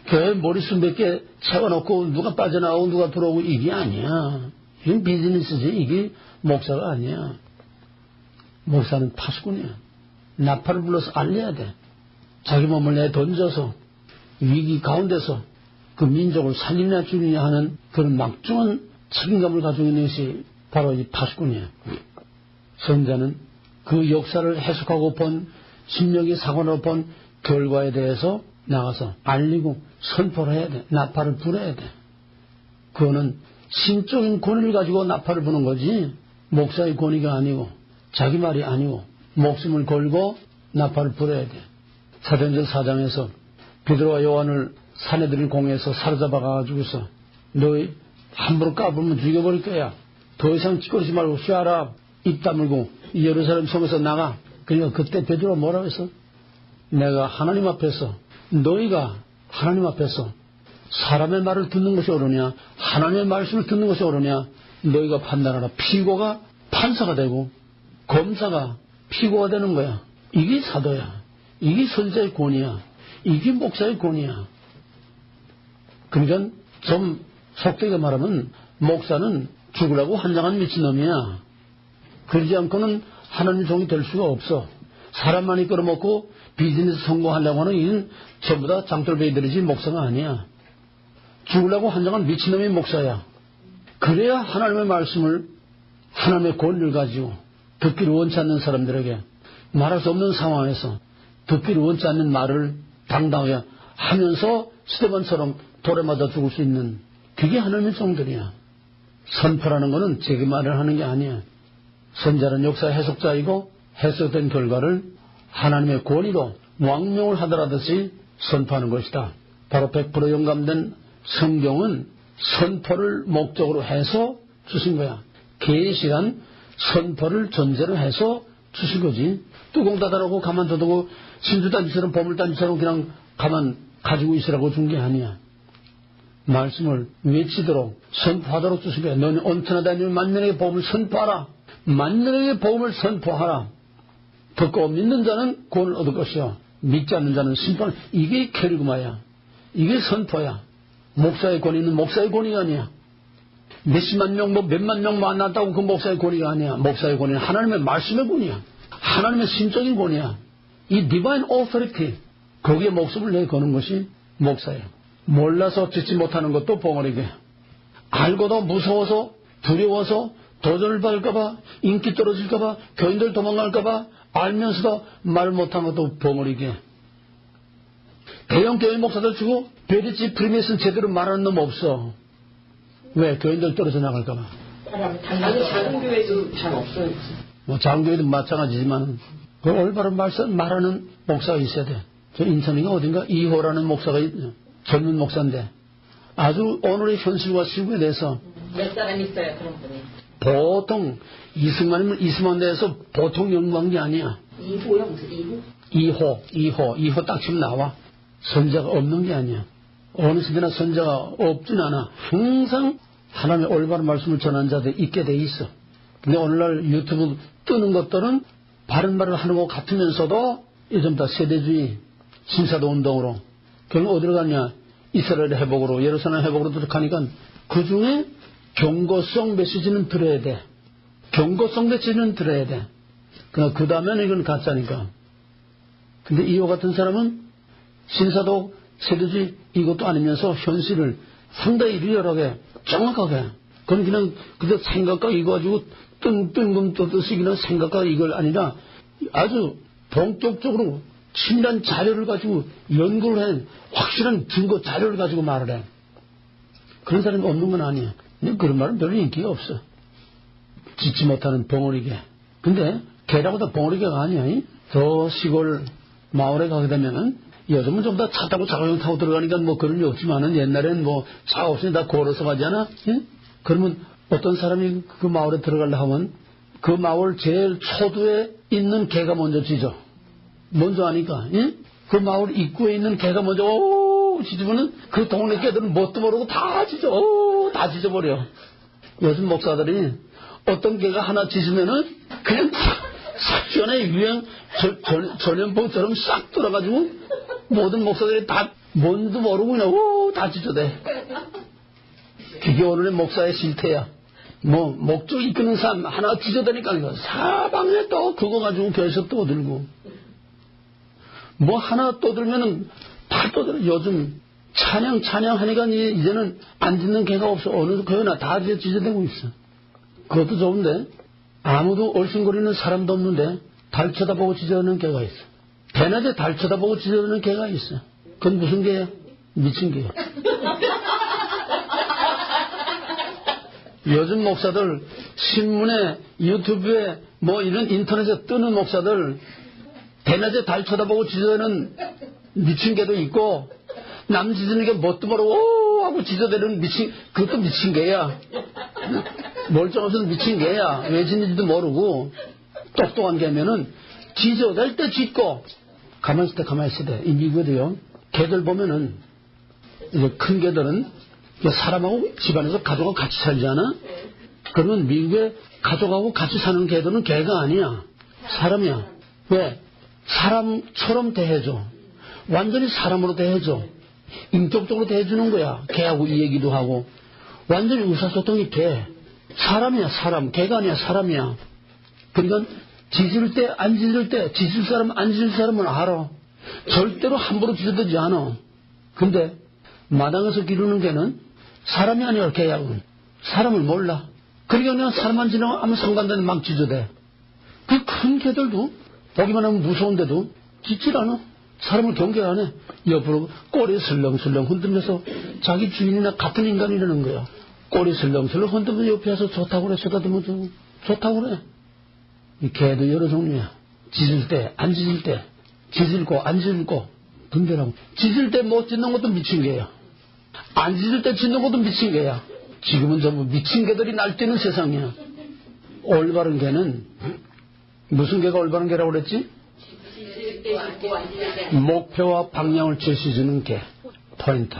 교회 머릿수 몇 개 채워놓고 누가 빠져나오고 누가 들어오고 이게 아니야. 이건 비즈니스지. 이게 목사가 아니야. 목사는 파수꾼이야. 나팔을 불러서 알려야 돼. 자기 몸을 내던져서 위기 가운데서 그 민족을 살리냐 죽이냐 하는 그런 막중한 책임감을 가지고 있는 것이 바로 이 파수꾼이야. 선자는 그 역사를 해석하고 본 심령이 사고로 본 결과에 대해서 나가서 알리고 선포를 해야 돼. 나팔을 불어야 돼. 그거는 신적인 권위를 가지고 나팔을 부는 거지 목사의 권위가 아니고 자기 말이 아니고 목숨을 걸고 나팔을 불어야 돼. 사도행전 4장에서 베드로와 요한을 사내들을 공에서 사로잡아 가지고서 너희 함부로 까불면 죽여버릴 거야. 더 이상 찌꺼리지 말고 쉬어라. 입 다물고 예루살렘 성에서 나가. 그러니까 그때 베드로가 뭐라고 했어? 내가 하나님 앞에서 너희가 하나님 앞에서 사람의 말을 듣는 것이 옳으냐 하나님의 말씀을 듣는 것이 옳으냐 너희가 판단하라. 피고가 판사가 되고 검사가 피고가 되는 거야. 이게 사도야. 이게 선자의 권위야. 이게 목사의 권위야. 그러니까 좀 속되게 말하면 목사는 죽으라고 환장한 미친놈이야. 그러지 않고는 하나님 종이 될 수가 없어. 사람만이 끌어먹고 비즈니스 성공하려고 하는 이는 전부 다 장돌배이들이지 목사가 아니야. 죽으려고 환장한 미친놈이 목사야. 그래야 하나님의 말씀을 하나님의 권리를 가지고 듣기를 원치 않는 사람들에게 말할 수 없는 상황에서 듣기를 원치 않는 말을 당당하게 하면서 스데반처럼 돌에 맞아 죽을 수 있는 그게 하나님의 종들이야. 선포라는 것은 제게 말을 하는 게 아니야. 선자는 역사의 해석자이고 해석된 결과를 하나님의 권위로 왕명을 하더라듯이 선포하는 것이다. 바로 100% 영감된 성경은 선포를 목적으로 해서 주신 거야. 계시란 선포를 전제로 해서 주신 거지. 뚜껑 닫아놓고 가만둬두고 신주단지처럼 보물단지처럼 그냥 가만 가지고 있으라고 준 게 아니야. 말씀을 외치도록 선포하도록 주신 거야. 너는 온천하 다니며 만민에게 복음을 선포하라. 만민에게 복음을 선포하라. 듣고 믿는 자는 구원을 얻을 것이요 믿지 않는 자는 심판을. 이게 케리그마야. 이게 선포야. 목사의 권위는 목사의 권위가 아니야. 몇십만 명, 몇만 명 만났다고 그 목사의 권위가 아니야. 목사의 권위는 하나님의 말씀의 권위야. 하나님의 신적인 권위야. 이 디바인 오토리티, 거기에 목숨을 내거는 것이 목사예요. 몰라서 듣지 못하는 것도 벙어리게, 알고도 무서워서 두려워서 도전을 받을까봐, 인기 떨어질까봐, 교인들 도망갈까봐 알면서도 말 못한 것도 벙어리게. 대형 교회 목사들 치고 베리지 프리메이슨 제대로 말하는 놈 없어. 왜? 교인들 떨어져 나갈까봐. 작은 교회도 잘 없어요. 뭐 작은 교회도 마찬가지지만 그 올바른 말하는 목사가 있어야 돼. 저 인천인가 어딘가 이호라는 목사가 젊은 목사인데 아주 오늘의 현실과 시국에 대해서 몇 사람 있어요 그런 분이. 보통 이승만이면 이승만 대해서 보통 연구한 게 아니야. 이호요 무슨 이호? 이호 딱 치면 나와. 선자가 없는 게 아니야. 어느 시대나 선자가 없진 않아. 항상 하나님의 올바른 말씀을 전하는 자들이 있게 돼 있어. 근데 오늘날 유튜브 뜨는 것들은 바른 말을 하는 것 같으면서도 요즘 다 세대주의 신사도 운동으로 결국 어디로 가냐? 이스라엘 회복으로 예루살렘 회복으로 들어가니까 그 중에 경고성 메시지는 들어야 돼. 경고성 메시지는 들어야 돼. 그러나 그 다음에는 이건 가짜니까. 근데 이호 같은 사람은 신사도 세대주의 이것도 아니면서 현실을 상당히 리얼하게 정확하게 그건 그냥 그저 생각과 이거 가지고 뜬금 떠듯이 그냥 생각과 이걸 아니라 아주 본격적으로 친밀한 자료를 가지고 연구를 해 확실한 증거 자료를 가지고 말을 해. 그런 사람이 없는 건 아니야. 근데 그런 말은 별로 인기가 없어. 짓지 못하는 벙어리개. 근데 개라고 다 벙어리개가 아니야. 저 시골 마을에 가게 되면은 요즘은 좀 다 차 타고 자가용 타고 들어가니까 뭐 그런 게 없지만은 옛날엔 뭐 차 없으니 다 걸어서 가잖아. 예? 그러면 어떤 사람이 그 마을에 들어가려 하면 그 마을 제일 초두에 있는 개가 먼저 짖어. 먼저 하니까. 예? 그 마을 입구에 있는 개가 먼저 짖으면은 그 동네 개들은 뭣도 모르고 다 짖어. 다 짖어버려. 요즘 목사들이 어떤 개가 하나 짖으면은 그냥 삭전의 유행 전염병처럼 싹 돌아가지고 모든 목사들이 다 뭔지도 모르고 그냥 다 짖어대. 그게 오늘의 목사의 실태야. 뭐 목적 이끄는 사람 하나 짖어대니까 사방에 또 그거 가지고 결석 떠들고 뭐 하나 떠들면은 다 떠들어. 요즘 찬양하니까 이제는 안 짖는 개가 없어. 어느 교회나 다 짖어대고 있어. 그것도 좋은데 아무도 얼씬거리는 사람도 없는데 달 쳐다보고 짖어대는 개가 있어. 대낮에 달 쳐다보고 짖어대는 개가 있어. 그건 무슨 개야? 미친 개야. 요즘 목사들 신문에 유튜브에 뭐 이런 인터넷에 뜨는 목사들 대낮에 달 쳐다보고 짖어대는 미친 개도 있고 남 짖는 게 뭣도 모르고 하고 짖어대는 그것도 미친 개야. 멀쩡해서 미친 개야. 왜 짖는지도 모르고 똑똑한 개면은 짖어댈 때 짖고 가만히 있을 때 가만히 있을 때. 이 미국에도요 개들 보면은 이제 큰 개들은 사람하고 집안에서 가족하고 같이 살잖아. 그러면 미국에 가족하고 같이 사는 개들은 개가 아니야. 사람이야. 왜? 사람처럼 대해줘. 완전히 사람으로 대해줘. 인격적으로 대해주는 거야. 개하고 이 얘기도 하고. 완전히 의사소통이 돼. 사람이야 사람. 개가 아니야 사람이야. 그러니까 짖을 때 안 짖을 때 짖을 사람 안 짖을 사람은 알아. 절대로 함부로 짖어대지 않아. 근데 마당에서 기르는 개는 사람이 아니야. 개야. 사람을 몰라. 그러니까 그냥 사람만 지나면 아무 상관도 막 짖어대. 그 큰 개들도 보기만 하면 무서운데도 짖질 않아. 사람을 경계 안 해. 옆으로 꼬리 슬렁슬렁 흔들면서 자기 주인이나 같은 인간이라는 거야. 꼬리 슬렁슬렁 흔들면서 옆에 와서 좋다고 그래. 쳐다보면서 좋다고 그래. 이 개도 여러 종류야. 짖을 때, 안 짖을 때, 짖을고, 안 짖을고, 분별하고. 짖을 때 못 짖는 것도 미친 개야. 안 짖을 때 짖는 것도 미친 개야. 지금은 전부 미친 개들이 날뛰는 세상이야. 올바른 개는, 무슨 개가 올바른 개라고 그랬지? 목표와 방향을 제시해주는 개. 포인트.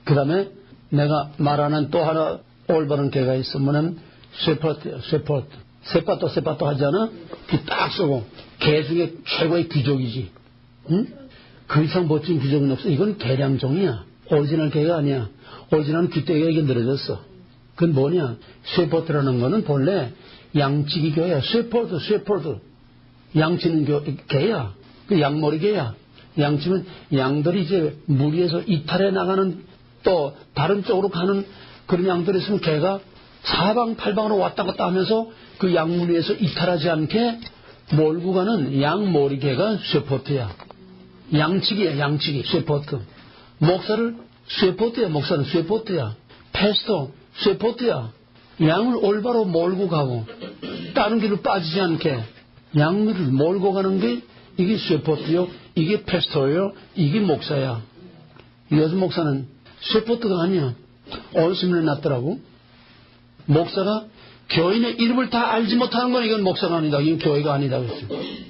그 다음에 내가 말하는 또 하나 올바른 개가 있어. 뭐냐면, 쇠포트. 세빠또 하잖아? 그 딱 쏘고. 개 중에 최고의 귀족이지. 응? 그 이상 멋진 귀족은 없어. 이건 개량종이야. 오리지널 개가 아니야. 오리지널은 귀때기가 이게 늘어졌어. 그건 뭐냐? 쇠포트라는 거는 본래 양치기 교야. 쇠포트. 양치는 개야. 그 양머리 개야. 양치면 양들이 이제 물 위에서 이탈해 나가는 또 다른 쪽으로 가는 그런 양들이 있으면 개가 사방팔방으로 왔다 갔다 하면서 그 양물 위에서 이탈하지 않게 몰고 가는 양머리 개가 쇠포트야. 양치기야. 쇠포트. 목사는 쇠포트야. 패스터, 셰퍼드야. 양을 올바로 몰고 가고 다른 길로 빠지지 않게 양을 몰고 가는 게 이게 셰퍼드요, 이게 패스터예요, 이게 목사야. 요즘 목사는 셰퍼드가 아니야. 오늘 신문에 났더라고. 목사가 교인의 이름을 다 알지 못하는 건 이건 목사가 아니다. 이건 교회가 아니다. 그랬어요.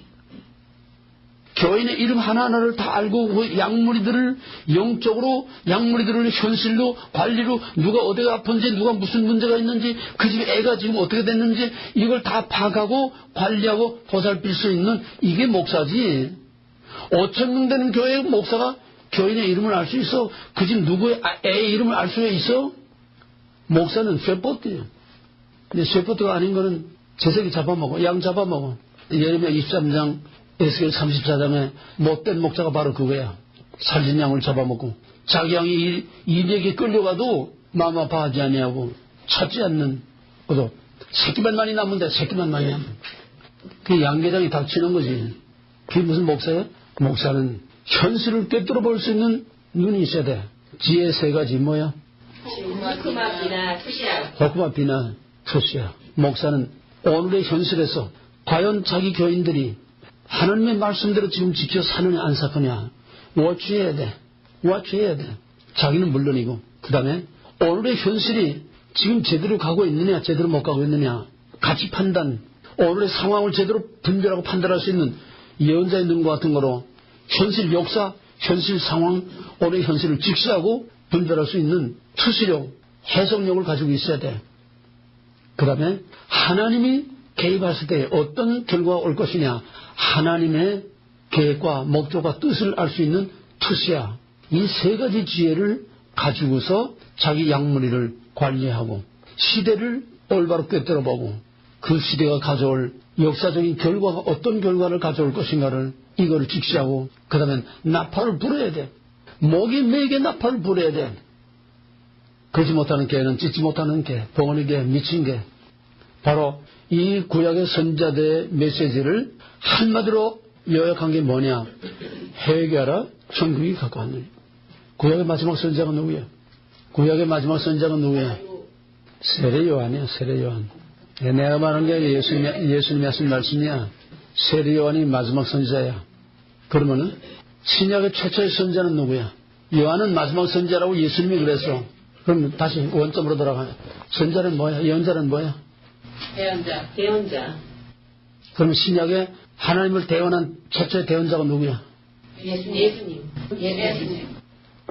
교인의 이름 하나하나를 다 알고 그 양무리들을 영적으로 양무리들을 현실로 관리로 누가 어디가 아픈지 누가 무슨 문제가 있는지 그 집에 애가 지금 어떻게 됐는지 이걸 다 파악하고 관리하고 보살필 수 있는 이게 목사지. 5,000명 되는 교회의 목사가 교인의 이름을 알 수 있어? 그 집 누구의 애의 이름을 알 수 있어? 목사는 셰퍼드예요. 근데 셰퍼드가 아닌 거는 재석이 잡아먹어. 양 잡아먹어. 예레미야 23장 에스겔 34장에 못된 목자가 바로 그거야. 살진 양을 잡아먹고 자기 양이 이에게 끌려가도 마음 아파하지 아니하고 찾지 않는 것도 새끼만 많이 남는데 새끼만 많이 남는 그 양계장이 닥치는 거지. 그게 무슨 목사야? 목사는 현실을 꿰뚫어 볼 수 있는 눈이 있어야 돼. 지혜 세 가지 뭐야? 호크마 비나 투시야. 호크마 비나 투시야. 목사는 오늘의 현실에서 과연 자기 교인들이 하나님의 말씀대로 지금 지켜 사느냐 안 사느냐 워치해야 돼. 워치해야 돼. 자기는 물론이고 그 다음에 오늘의 현실이 지금 제대로 가고 있느냐 제대로 못 가고 있느냐 가치 판단 오늘의 상황을 제대로 분별하고 판단할 수 있는 예언자의 눈과 같은 거로 현실 역사 현실 상황 오늘의 현실을 직시하고 분별할 수 있는 투시력 해석력을 가지고 있어야 돼. 그 다음에 하나님이 개입했을 때 어떤 결과가 올 것이냐 하나님의 계획과 목적과 뜻을 알 수 있는 투시야. 이 세 가지 지혜를 가지고서 자기 양무리를 관리하고 시대를 올바로 꿰뚫어보고 그 시대가 가져올 역사적인 결과가 어떤 결과를 가져올 것인가를 이거를 직시하고 그 다음에 나팔을 불어야 돼. 목이 매게 나팔을 불어야 돼. 그러지 못하는 개는 찢지 못하는 개, 벙어리 개, 미친 개. 바로 이 구약의 선자들의 메시지를 한마디로 요약한 게 뭐냐. 회개하라 천국이 가까웠느니. 구약의 마지막 선자가 누구야? 구약의 마지막 선자가 누구야? 세례 요한이야. 세례 요한. 내가 말하는 게 예수님이 하신 말씀이야. 세례 요한이 마지막 선자야. 그러면은 신약의 최초의 선자는 누구야? 요한은 마지막 선자라고 예수님이 그랬어. 그럼 다시 원점으로 돌아가. 선자는 뭐야? 예언자는 뭐야? 대언자. 그럼 신약에 하나님을 대언한 최초의 대언자가 누구야? 예수님.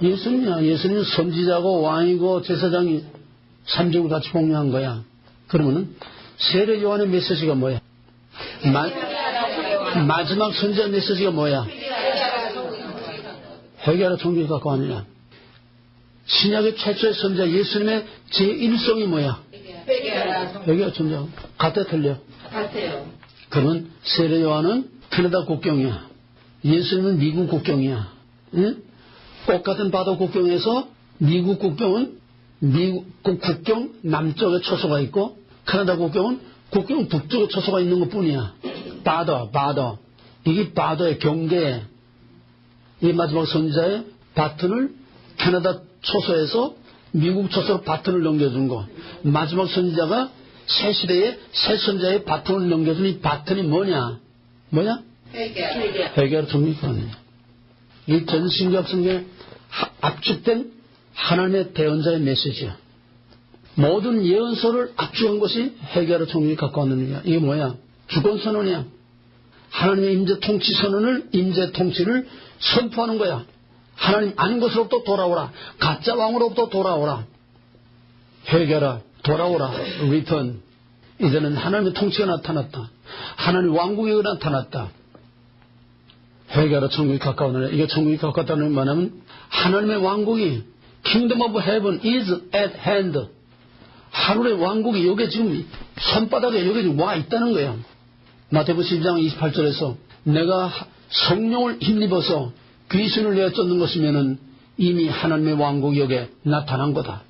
예수님이야. 예수님은 선지자고 왕이고 제사장이 삼족을 같이 공유한 거야. 그러면은 세례 요한의 메시지가 뭐야? 마지막 선자 메시지가 뭐야? 회개하라 천국이 가까웠느냐. 신약의 최초의 선자 예수님의 제1성이 뭐야? 회개하라 천국. 같아 틀려? 같아요. 그러면 세례 요한은 캐나다 국경이야. 예수님은 미국 국경이야. 응? 똑같은 바다 국경에서 미국 국경은 미국 국경 남쪽에 초소가 있고 캐나다 국경은 국경 북쪽에 초소가 있는 것뿐이야. 바다. 이게 바다의 경계에 이 마지막 선자의 바튼을 캐나다 초소에서 미국 초소로 바튼을 넘겨준 거. 마지막 선자가 새 시대에 새 선자의 바튼을 넘겨준 이 바튼이 뭐냐? 회개하라 천국이 가까웠느냐. 이 전 신구약 성경에 압축된 하나님의 대언자의 메시지야. 모든 예언서를 압축한 것이 회개하라 천국이 가까웠느냐. 이게 뭐야? 주권 선언이야. 하나님의 임재 통치 선언을 임재 통치를 선포하는 거야. 하나님 아닌 것으로부터 돌아오라. 가짜 왕으로부터 돌아오라. 회개하라. 돌아오라. return. 이제는 하나님의 통치가 나타났다. 하나님의 왕국이 나타났다. 회개하라 천국이 가까우느냐. 이게 천국이 가깝다는 말하면 하나님의 왕국이 Kingdom of Heaven is at hand. 하늘의 왕국이 여기 지금 손바닥에 여기 지금 와 있다는 거예요. 마태복음 12장 28절에서 내가 성령을 힘입어서 귀신을 내어 쫓는 것이면은 이미 하나님의 왕국이 여기 나타난 거다.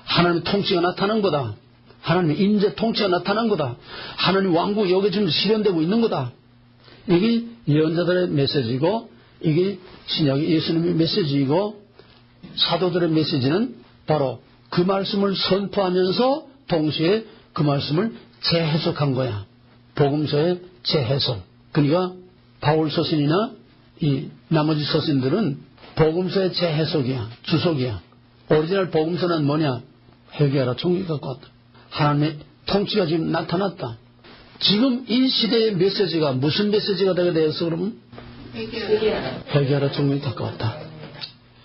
하나님의 통치가 나타난 거다. 하나님의 임재 통치가 나타난 거다. 하나님의 왕국이 여기 지금 실현되고 있는 거다. 이게 예언자들의 메시지고 이게 신약의 예수님의 메시지이고 사도들의 메시지는 바로 그 말씀을 선포하면서 동시에 그 말씀을 재해석한 거야. 복음서의 재해석. 그러니까 바울 서신이나 이 나머지 서신들은 복음서의 재해석이야. 주석이야. 오리지널 복음서는 뭐냐? 회개하라 총리가 곧 하나님의 통치가 지금 나타났다. 지금 이 시대의 메시지가 무슨 메시지가 되게 되었어 그러면? 회개하라 종문이 가까웠다.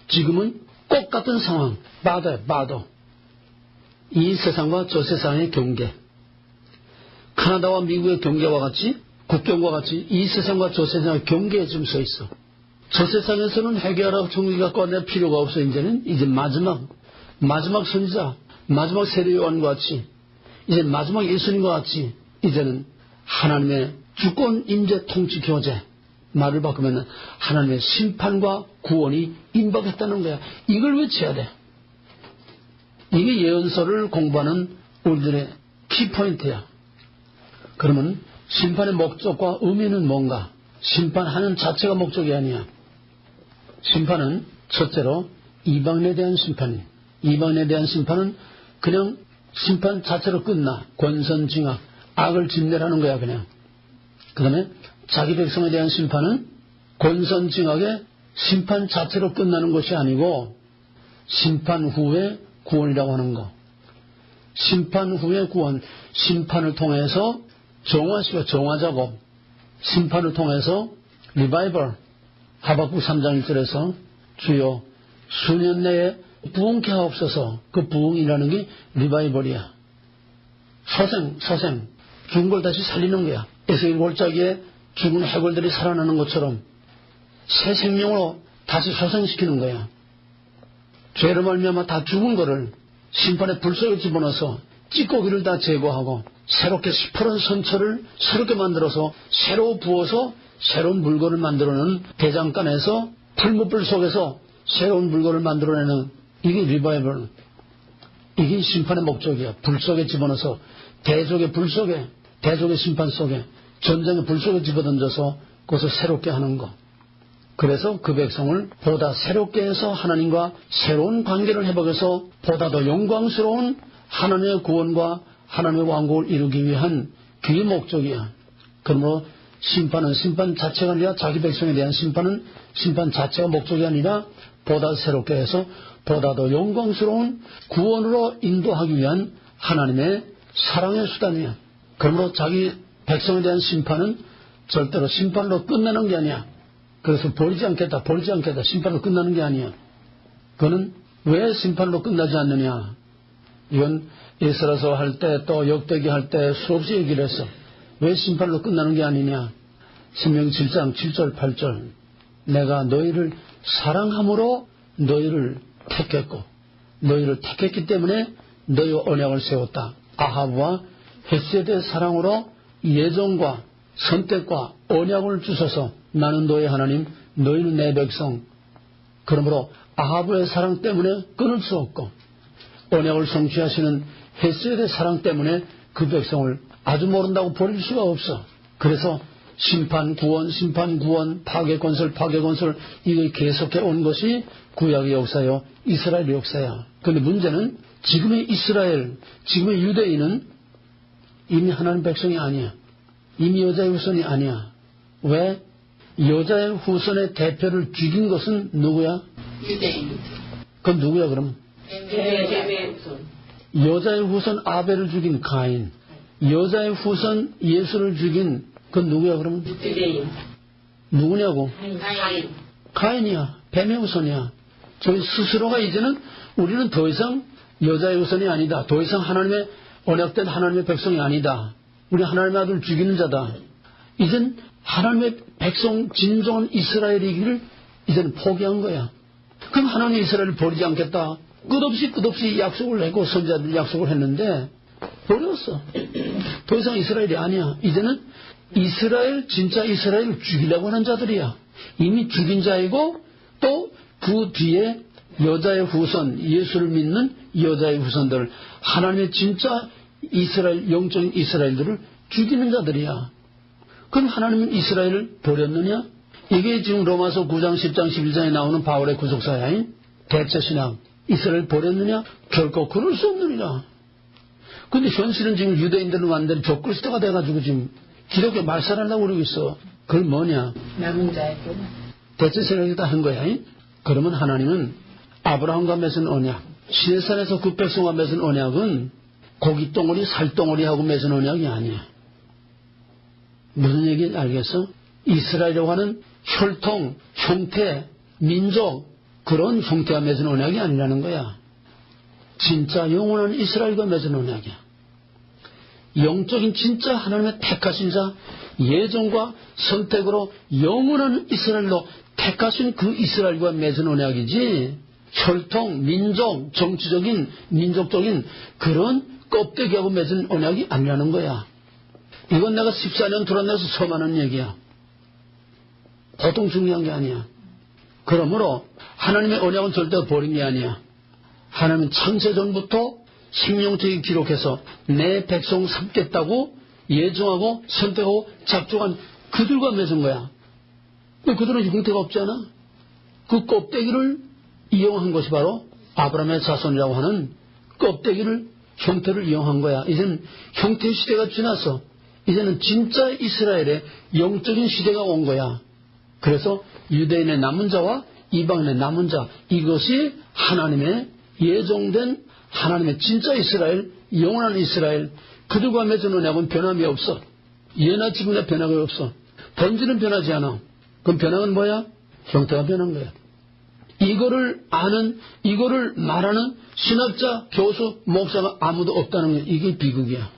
지금은 똑같은 상황. 봐도 이 세상과 저 세상의 경계, 카나다와 미국의 경계와 같이, 국경과 같이 이 세상과 저 세상의 경계에 지금 서 있어. 저 세상에서는 회개하라 종문이 가까웠다 필요가 없어. 이제 마지막 선지자, 마지막 세례요한과 같이, 이제 마지막 예수님과 같이 이제는 하나님의 주권 임재 통치 교제, 말을 바꾸면 하나님의 심판과 구원이 임박했다는 거야. 이걸 외쳐야 돼. 이게 예언서를 공부하는 우리들의 키포인트야. 그러면 심판의 목적과 의미는 뭔가? 심판하는 자체가 목적이 아니야. 심판은 첫째로 이방인에 대한 심판이. 이방인에 대한 심판은 그냥 심판 자체로 끝나. 권선징악, 악을 진멸하는 거야 그냥. 그 다음에 자기 백성에 대한 심판은 권선징악의 심판 자체로 끝나는 것이 아니고 심판 후에 구원이라고 하는 거. 심판 후에 구원, 심판을 통해서 정화작업, 심판을 통해서 리바이벌, 하박국 3장 1절에서 주여 수년 내에 부흥케 하옵소서. 그 부흥이라는 게 리바이벌이야. 소생, 죽은 걸 다시 살리는 거야. 에스겔 골짜기에 죽은 해골들이 살아나는 것처럼 새 생명으로 다시 소생시키는 거야. 죄로 말미암아 다 죽은 거를 심판의 불 속에 집어넣어서 찌꺼기를 다 제거하고 새롭게 시퍼런 선처를 새롭게 만들어서 새로 부어서 새로운 물건을 만들어내는 대장간에서 풀무불 속에서 새로운 물건을 만들어내는 이게 리바이벌. 이게 심판의 목적이야. 불 속에 집어넣어서 대적의 불 속에, 대적의 심판 속에, 전쟁의 불 속에 집어던져서 그것을 새롭게 하는 거. 그래서 그 백성을 보다 새롭게 해서 하나님과 새로운 관계를 회복해서 보다 더 영광스러운 하나님의 구원과 하나님의 왕국을 이루기 위한 그게 목적이야. 그러므로 심판은 심판 자체가 아니라 자기 백성에 대한 심판은 심판 자체가 목적이 아니라 보다 새롭게 해서 보다 더 영광스러운 구원으로 인도하기 위한 하나님의 사랑의 수단이야. 그러므로 자기 백성에 대한 심판은 절대로 심판으로 끝나는 게 아니야. 그래서 버리지 않겠다, 심판으로 끝나는 게 아니야. 그거는 왜 심판으로 끝나지 않느냐. 이건 에스라서 할 때 또 역대기 할 때 수없이 얘기를 했어. 왜 심판으로 끝나는 게 아니냐. 신명기 7장 7절 8절 내가 너희를 사랑함으로 너희를 택했고 너희를 택했기 때문에 너희와 언약을 세웠다. 아합과 헷세대의 사랑으로 예정과 선택과 언약을 주셔서 나는 너의 하나님, 너희는 내 백성. 그러므로 아합의 사랑 때문에 끊을 수 없고 언약을 성취하시는 헷세대의 사랑 때문에 그 백성을 아주 모른다고 버릴 수가 없어. 그래서 심판 구원, 파괴건설 이걸 계속해 온 것이 구약의 역사요, 이스라엘의 역사야. 그런데 문제는 지금의 이스라엘, 지금의 유대인은 이미 하나님 백성이 아니야. 이미 여자의 후손이 아니야. 왜? 여자의 후손의 대표를 죽인 것은 누구야? 유대인. 그건 누구야 그럼? 뱀의 후손. 여자의 후손 아벨을 죽인 가인. 여자의 후손 예수를 죽인 그건 누구야 그럼? 유대인. 누구냐고? 가인. 가인이야. 뱀의 후손이야. 저희 스스로가 이제는 우리는 더 이상 여자의 후손이 아니다. 더 이상 하나님의 언약된 하나님의 백성이 아니다. 우리 하나님의 아들 죽이는 자다. 이젠 하나님의 백성 진정한 이스라엘이기를 이제는 포기한 거야. 그럼 하나님 이스라엘을 버리지 않겠다. 끝없이 약속을 하고 선지자들 약속을 했는데 버렸어. 더 이상 이스라엘이 아니야. 이제는 이스라엘, 진짜 이스라엘을 죽이려고 하는 자들이야. 이미 죽인 자이고 또 그 뒤에 여자의 후손, 예수를 믿는 여자의 후손들, 하나님의 진짜 이스라엘, 영적인 이스라엘들을 죽이는 자들이야. 그럼 하나님은 이스라엘을 버렸느냐? 이게 지금 로마서 9장, 10장, 11장에 나오는 바울의 구속사야. 대체신앙. 이스라엘 버렸느냐? 결코 그럴 수 없느니라. 근데 현실은 지금 유대인들은 완전히 적그리스도가 돼가지고 지금 기독교 말살하려고 그러고 있어. 그걸 뭐냐? 남은 자의 돈. 대체 생각이 다 한 거야. 그러면 하나님은 아브라함과 맺은 언약, 시내산에서 그 백성과 맺은 언약은 고깃덩어리, 살덩어리하고 맺은 언약이 아니야. 무슨 얘기인지 알겠어? 이스라엘이라고 하는 혈통, 형태, 민족, 그런 형태와 맺은 언약이 아니라는 거야. 진짜 영원한 이스라엘과 맺은 언약이야. 영적인 진짜 하나님의 택하신 자, 예정과 선택으로 영원한 이스라엘로 택하신 그 이스라엘과 맺은 언약이지, 혈통, 민족, 정치적인, 민족적인 그런 껍데기하고 맺은 언약이 아니라는 거야. 이건 내가 14년 돌아다녀서 처음하는 얘기야. 보통 중요한 게 아니야. 그러므로 하나님의 언약은 절대 버린 게 아니야. 하나님은 창세전부터 생명책에 기록해서 내 백성 삼겠다고 예정하고 선택하고 작정한 그들과 맺은 거야. 그들은 형태가 없잖아. 그 껍데기를 이용한 것이 바로 아브라함의 자손이라고 하는 껍데기를, 형태를 이용한 거야. 이제는 형태 시대가 지났어. 이제는 진짜 이스라엘의 영적인 시대가 온 거야. 그래서 유대인의 남은 자와 이방인의 남은 자, 이것이 하나님의 예정된 하나님의 진짜 이스라엘, 영원한 이스라엘, 그들과 맺은 언약은 변함이 없어. 예나 지금이나 변화가 없어. 본질은 변하지 않아. 그럼 변화는 뭐야? 형태가 변한 거야. 이거를 아는, 이거를 말하는 신학자, 교수, 목사가 아무도 없다는 거야. 이게 비극이야.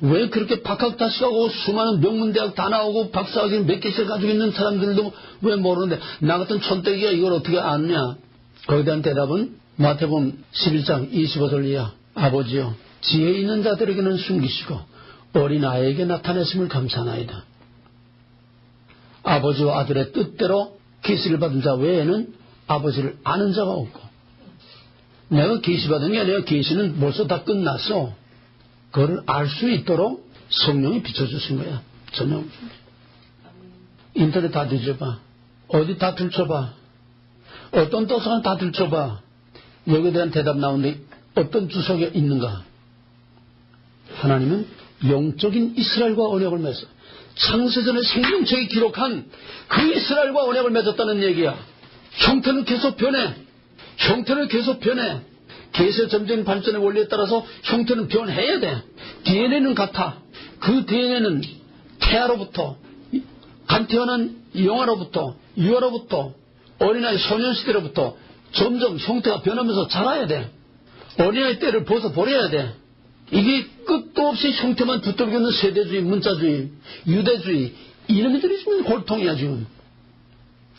왜 그렇게 박학다식하고 수많은 명문대학 다 나오고 박사학위 몇 개씩 가지고 있는 사람들도 왜 모르는데 나 같은 촌떼기가 이걸 어떻게 아느냐? 거기에 대한 대답은 마태복음 11장 25절 이하. 아버지여, 지혜 있는 자들에게는 숨기시고 어린아이에게 나타냈음을 감사하나이다. 아버지와 아들의 뜻대로 계시를 받은 자 외에는 아버지를 아는 자가 없고, 내가 계시받은 게 아니라 계시는 벌써 다 끝났어. 그걸 알 수 있도록 성령이 비춰주신 거야. 전혀. 인터넷 다 뒤져봐. 어디 다 들춰봐. 어떤 도서관 다 들춰봐. 여기에 대한 대답 나오는데 어떤 주석에 있는가? 하나님은 영적인 이스라엘과 언약을 맺어. 창세전에 생명책에 기록한 그 이스라엘과 언약을 맺었다는 얘기야. 형태는 계속 변해. 형태는 계속 변해. 계세 점진 발전의 원리에 따라서 형태는 변해야 돼. DNA는 같아. 그 DNA는 태아로부터, 간태어난 영아로부터, 유아로부터, 어린아이 소년시대로부터 점점 형태가 변하면서 자라야 돼. 어린아이 때를 벗어버려야 돼. 이게 끝도 없이 형태만 붙들고 있는 세대주의, 문자주의, 유대주의, 이놈들이 지금 골통이야 지금.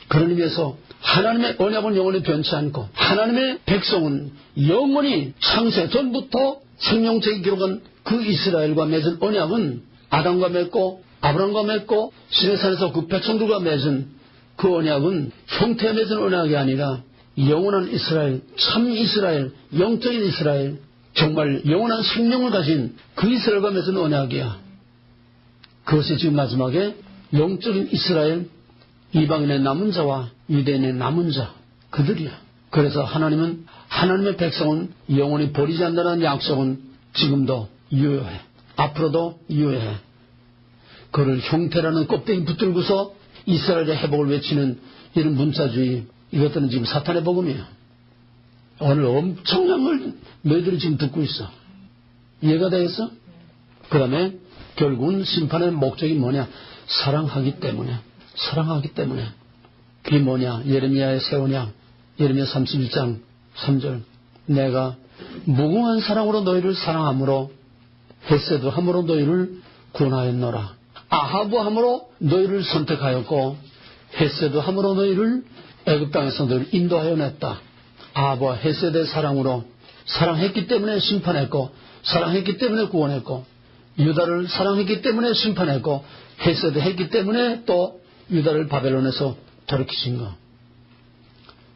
그런 의미에서 하나님의 언약은 영원히 변치 않고 하나님의 백성은 영원히 창세 전부터 생명책에 기록한 그 이스라엘과 맺은 언약은 아담과 맺고 아브라함과 맺고 시내산에서 그 백성들과 맺은 그 언약은 형태에 맺은 언약이 아니라 영원한 이스라엘, 참 이스라엘, 영적인 이스라엘, 정말 영원한 생명을 가진 그 이스라엘과 맺은 언약이야. 그것이 지금 마지막에 영적인 이스라엘, 이방인의 남은 자와 유대인의 남은 자, 그들이야. 그래서 하나님은, 하나님의 백성은 영원히 버리지 않는다는 약속은 지금도 유효해. 앞으로도 유효해. 그를 형태라는 껍데기 붙들고서 이스라엘의 회복을 외치는 이런 문자주의, 이것들은 지금 사탄의 복음이야. 오늘 엄청난 걸 너희들이 지금 듣고 있어. 이해가 되겠어? 그 다음에 결국은 심판의 목적이 뭐냐? 사랑하기 때문에. 사랑하기 때문에. 그게 뭐냐? 예레미야의 새 언약, 예레미야 31장 3절. 내가 무궁한 사랑으로 너희를 사랑함으로 헤세드함으로 너희를 구원하였노라. 아하브함으로 너희를 선택하였고 헤세드함으로 너희를 애굽 땅에서 너희를 인도하여 냈다. 아하브와 헤세드의 사랑으로 사랑했기 때문에 심판했고, 사랑했기 때문에 구원했고, 유다를 사랑했기 때문에 심판했고, 헤세드 했기 때문에 또 유다를 바벨론에서 돌이키신 거.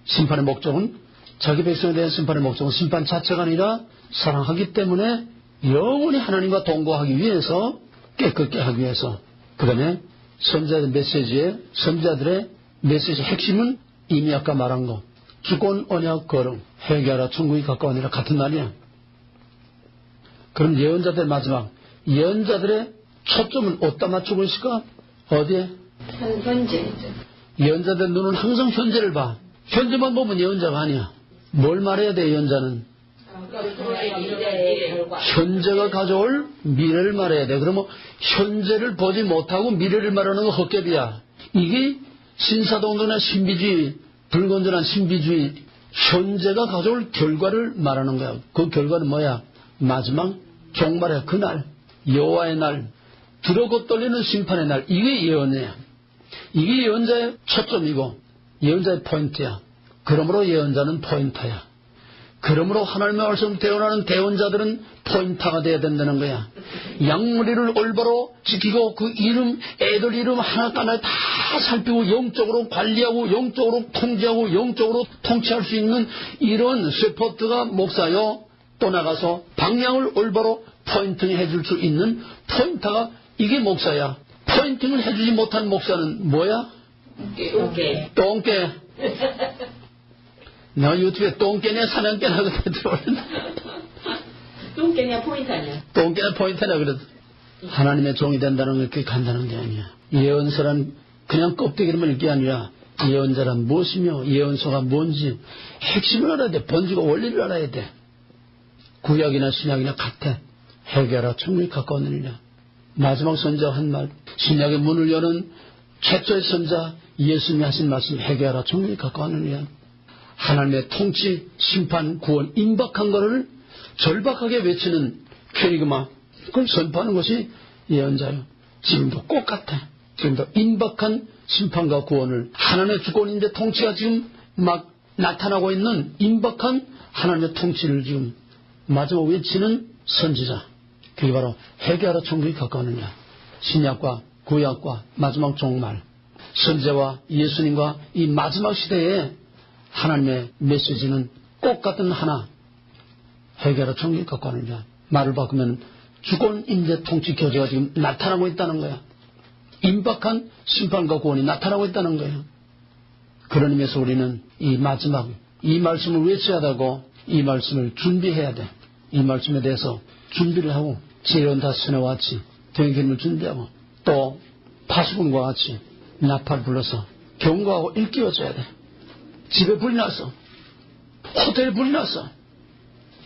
심판의 목적은, 자기 백성에 대한 심판의 목적은 심판 자체가 아니라 사랑하기 때문에 영원히 하나님과 동거하기 위해서, 깨끗게 하기 위해서. 그 다음에 선지자들의 메시지의 핵심은 이미 아까 말한 거. 주권 언약 거름 회개하라 천국이 가까우니라 같은 말이야. 그럼 예언자들 마지막 예언자들의 초점은 어디다 맞추고 있을까? 어디에? 현재. 예언자들 눈은 항상 현재를 봐. 현재만 보면 예언자가 아니야. 뭘 말해야 돼 예언자는? 현재가 가져올 미래를 말해야 돼. 그러면 현재를 보지 못하고 미래를 말하는 건 헛개비야. 이게 신사동론의 신비주의, 불건전한 신비주의, 현재가 가져올 결과를 말하는 거야. 그 결과는 뭐야? 마지막 종말의 그날, 여호와의 날, 두렵고 떨리는 심판의 날. 이게 예언이야. 이게 예언자의 초점이고 예언자의 포인트야. 그러므로 예언자는 포인터야. 그러므로 하나님의 말씀 대언하는 대언자들은 포인터가 돼야 된다는 거야. 양무리를 올바로 지키고 그 이름, 애들 이름 하나하나 다 살피고 영적으로 관리하고 영적으로 통제하고 영적으로 통치할 수 있는 이런 셰퍼드가 목사요. 또 나가서 방향을 올바로 포인팅 해줄 수 있는 포인터가 이게 목사야. 포인팅을 해주지 못한 목사는 뭐야? 똥개. 나 유튜브에 똥개냐 사냥개냐 그때 들어올렸나? 똥개냐 포인트 아니야? 똥개냐 포인트냐 그래도 하나님의 종이 된다는 게 그렇게 간단한 게 아니야. 예언서란 그냥 껍데기로만 읽게 아니라 예언자란 무엇이며 예언서가 뭔지 핵심을 알아야 돼. 본질과 원리를 알아야 돼. 구약이나 신약이나 같아. 회개하라 천국이 가까웠느니라. 마지막 선지자가 한 말, 신약의 문을 여는 최초의 선자 예수님이 하신 말씀, 회개하라 천국이 가까웠느니라. 하나님의 통치, 심판, 구원, 임박한 것을 절박하게 외치는 캐리그마, 그걸 선포하는 것이 예언자요. 지금도 똑같아. 지금도 임박한 심판과 구원을 하나님의 주권인데 통치가 지금 막 나타나고 있는 임박한 하나님의 통치를 지금 마지막 외치는 선지자. 그게 바로 회개하라 천국이 가까웠느냐. 신약과 구약과 마지막 종말, 선지자와 예수님과 이 마지막 시대에 하나님의 메시지는 똑같은 하나. 회개하라 천국이 가까웠느냐. 말을 바꾸면 주권 임재 통치 교제가 지금 나타나고 있다는 거야. 임박한 심판과 구원이 나타나고 있다는 거예요. 그런 의미에서 우리는 이 마지막 이 말씀을 외쳐야 되고 이 말씀을 준비해야 돼. 이 말씀에 대해서 준비를 하고 지혜로운 다스네와 같이 등기름을 준비하고 또 파수꾼과 같이 나팔 불러서 경고하고 일깨워줘야 돼. 집에 불이 났어. 호텔에 불이 났어.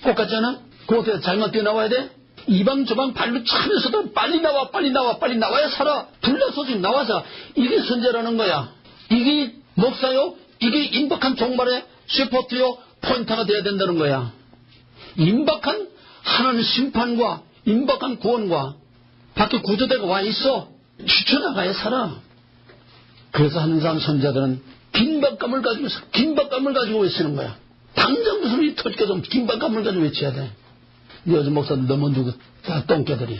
똑같잖아? 그 호텔에 잘못 뛰어나와야 돼? 이방 저방 발로 차면서도 빨리 나와 빨리 나와 빨리 나와야 살아. 불나서 지금 나와서 이게 선제라는 거야. 이게 목사요. 이게 임박한 종말의 셰퍼트요. 포인터가 돼야 된다는 거야. 임박한 하나님 심판과 임박한 구원과 밖에 구조대가 와 있어. 추천나가야 살아. 그래서 항상 선자들은 긴박감을 가지고 외치는 거야. 당장 무슨 일이 터질까 좀 긴박감을 가지고 외쳐야 돼. 요즘 목사들 너무 누구 다 똥개들이야.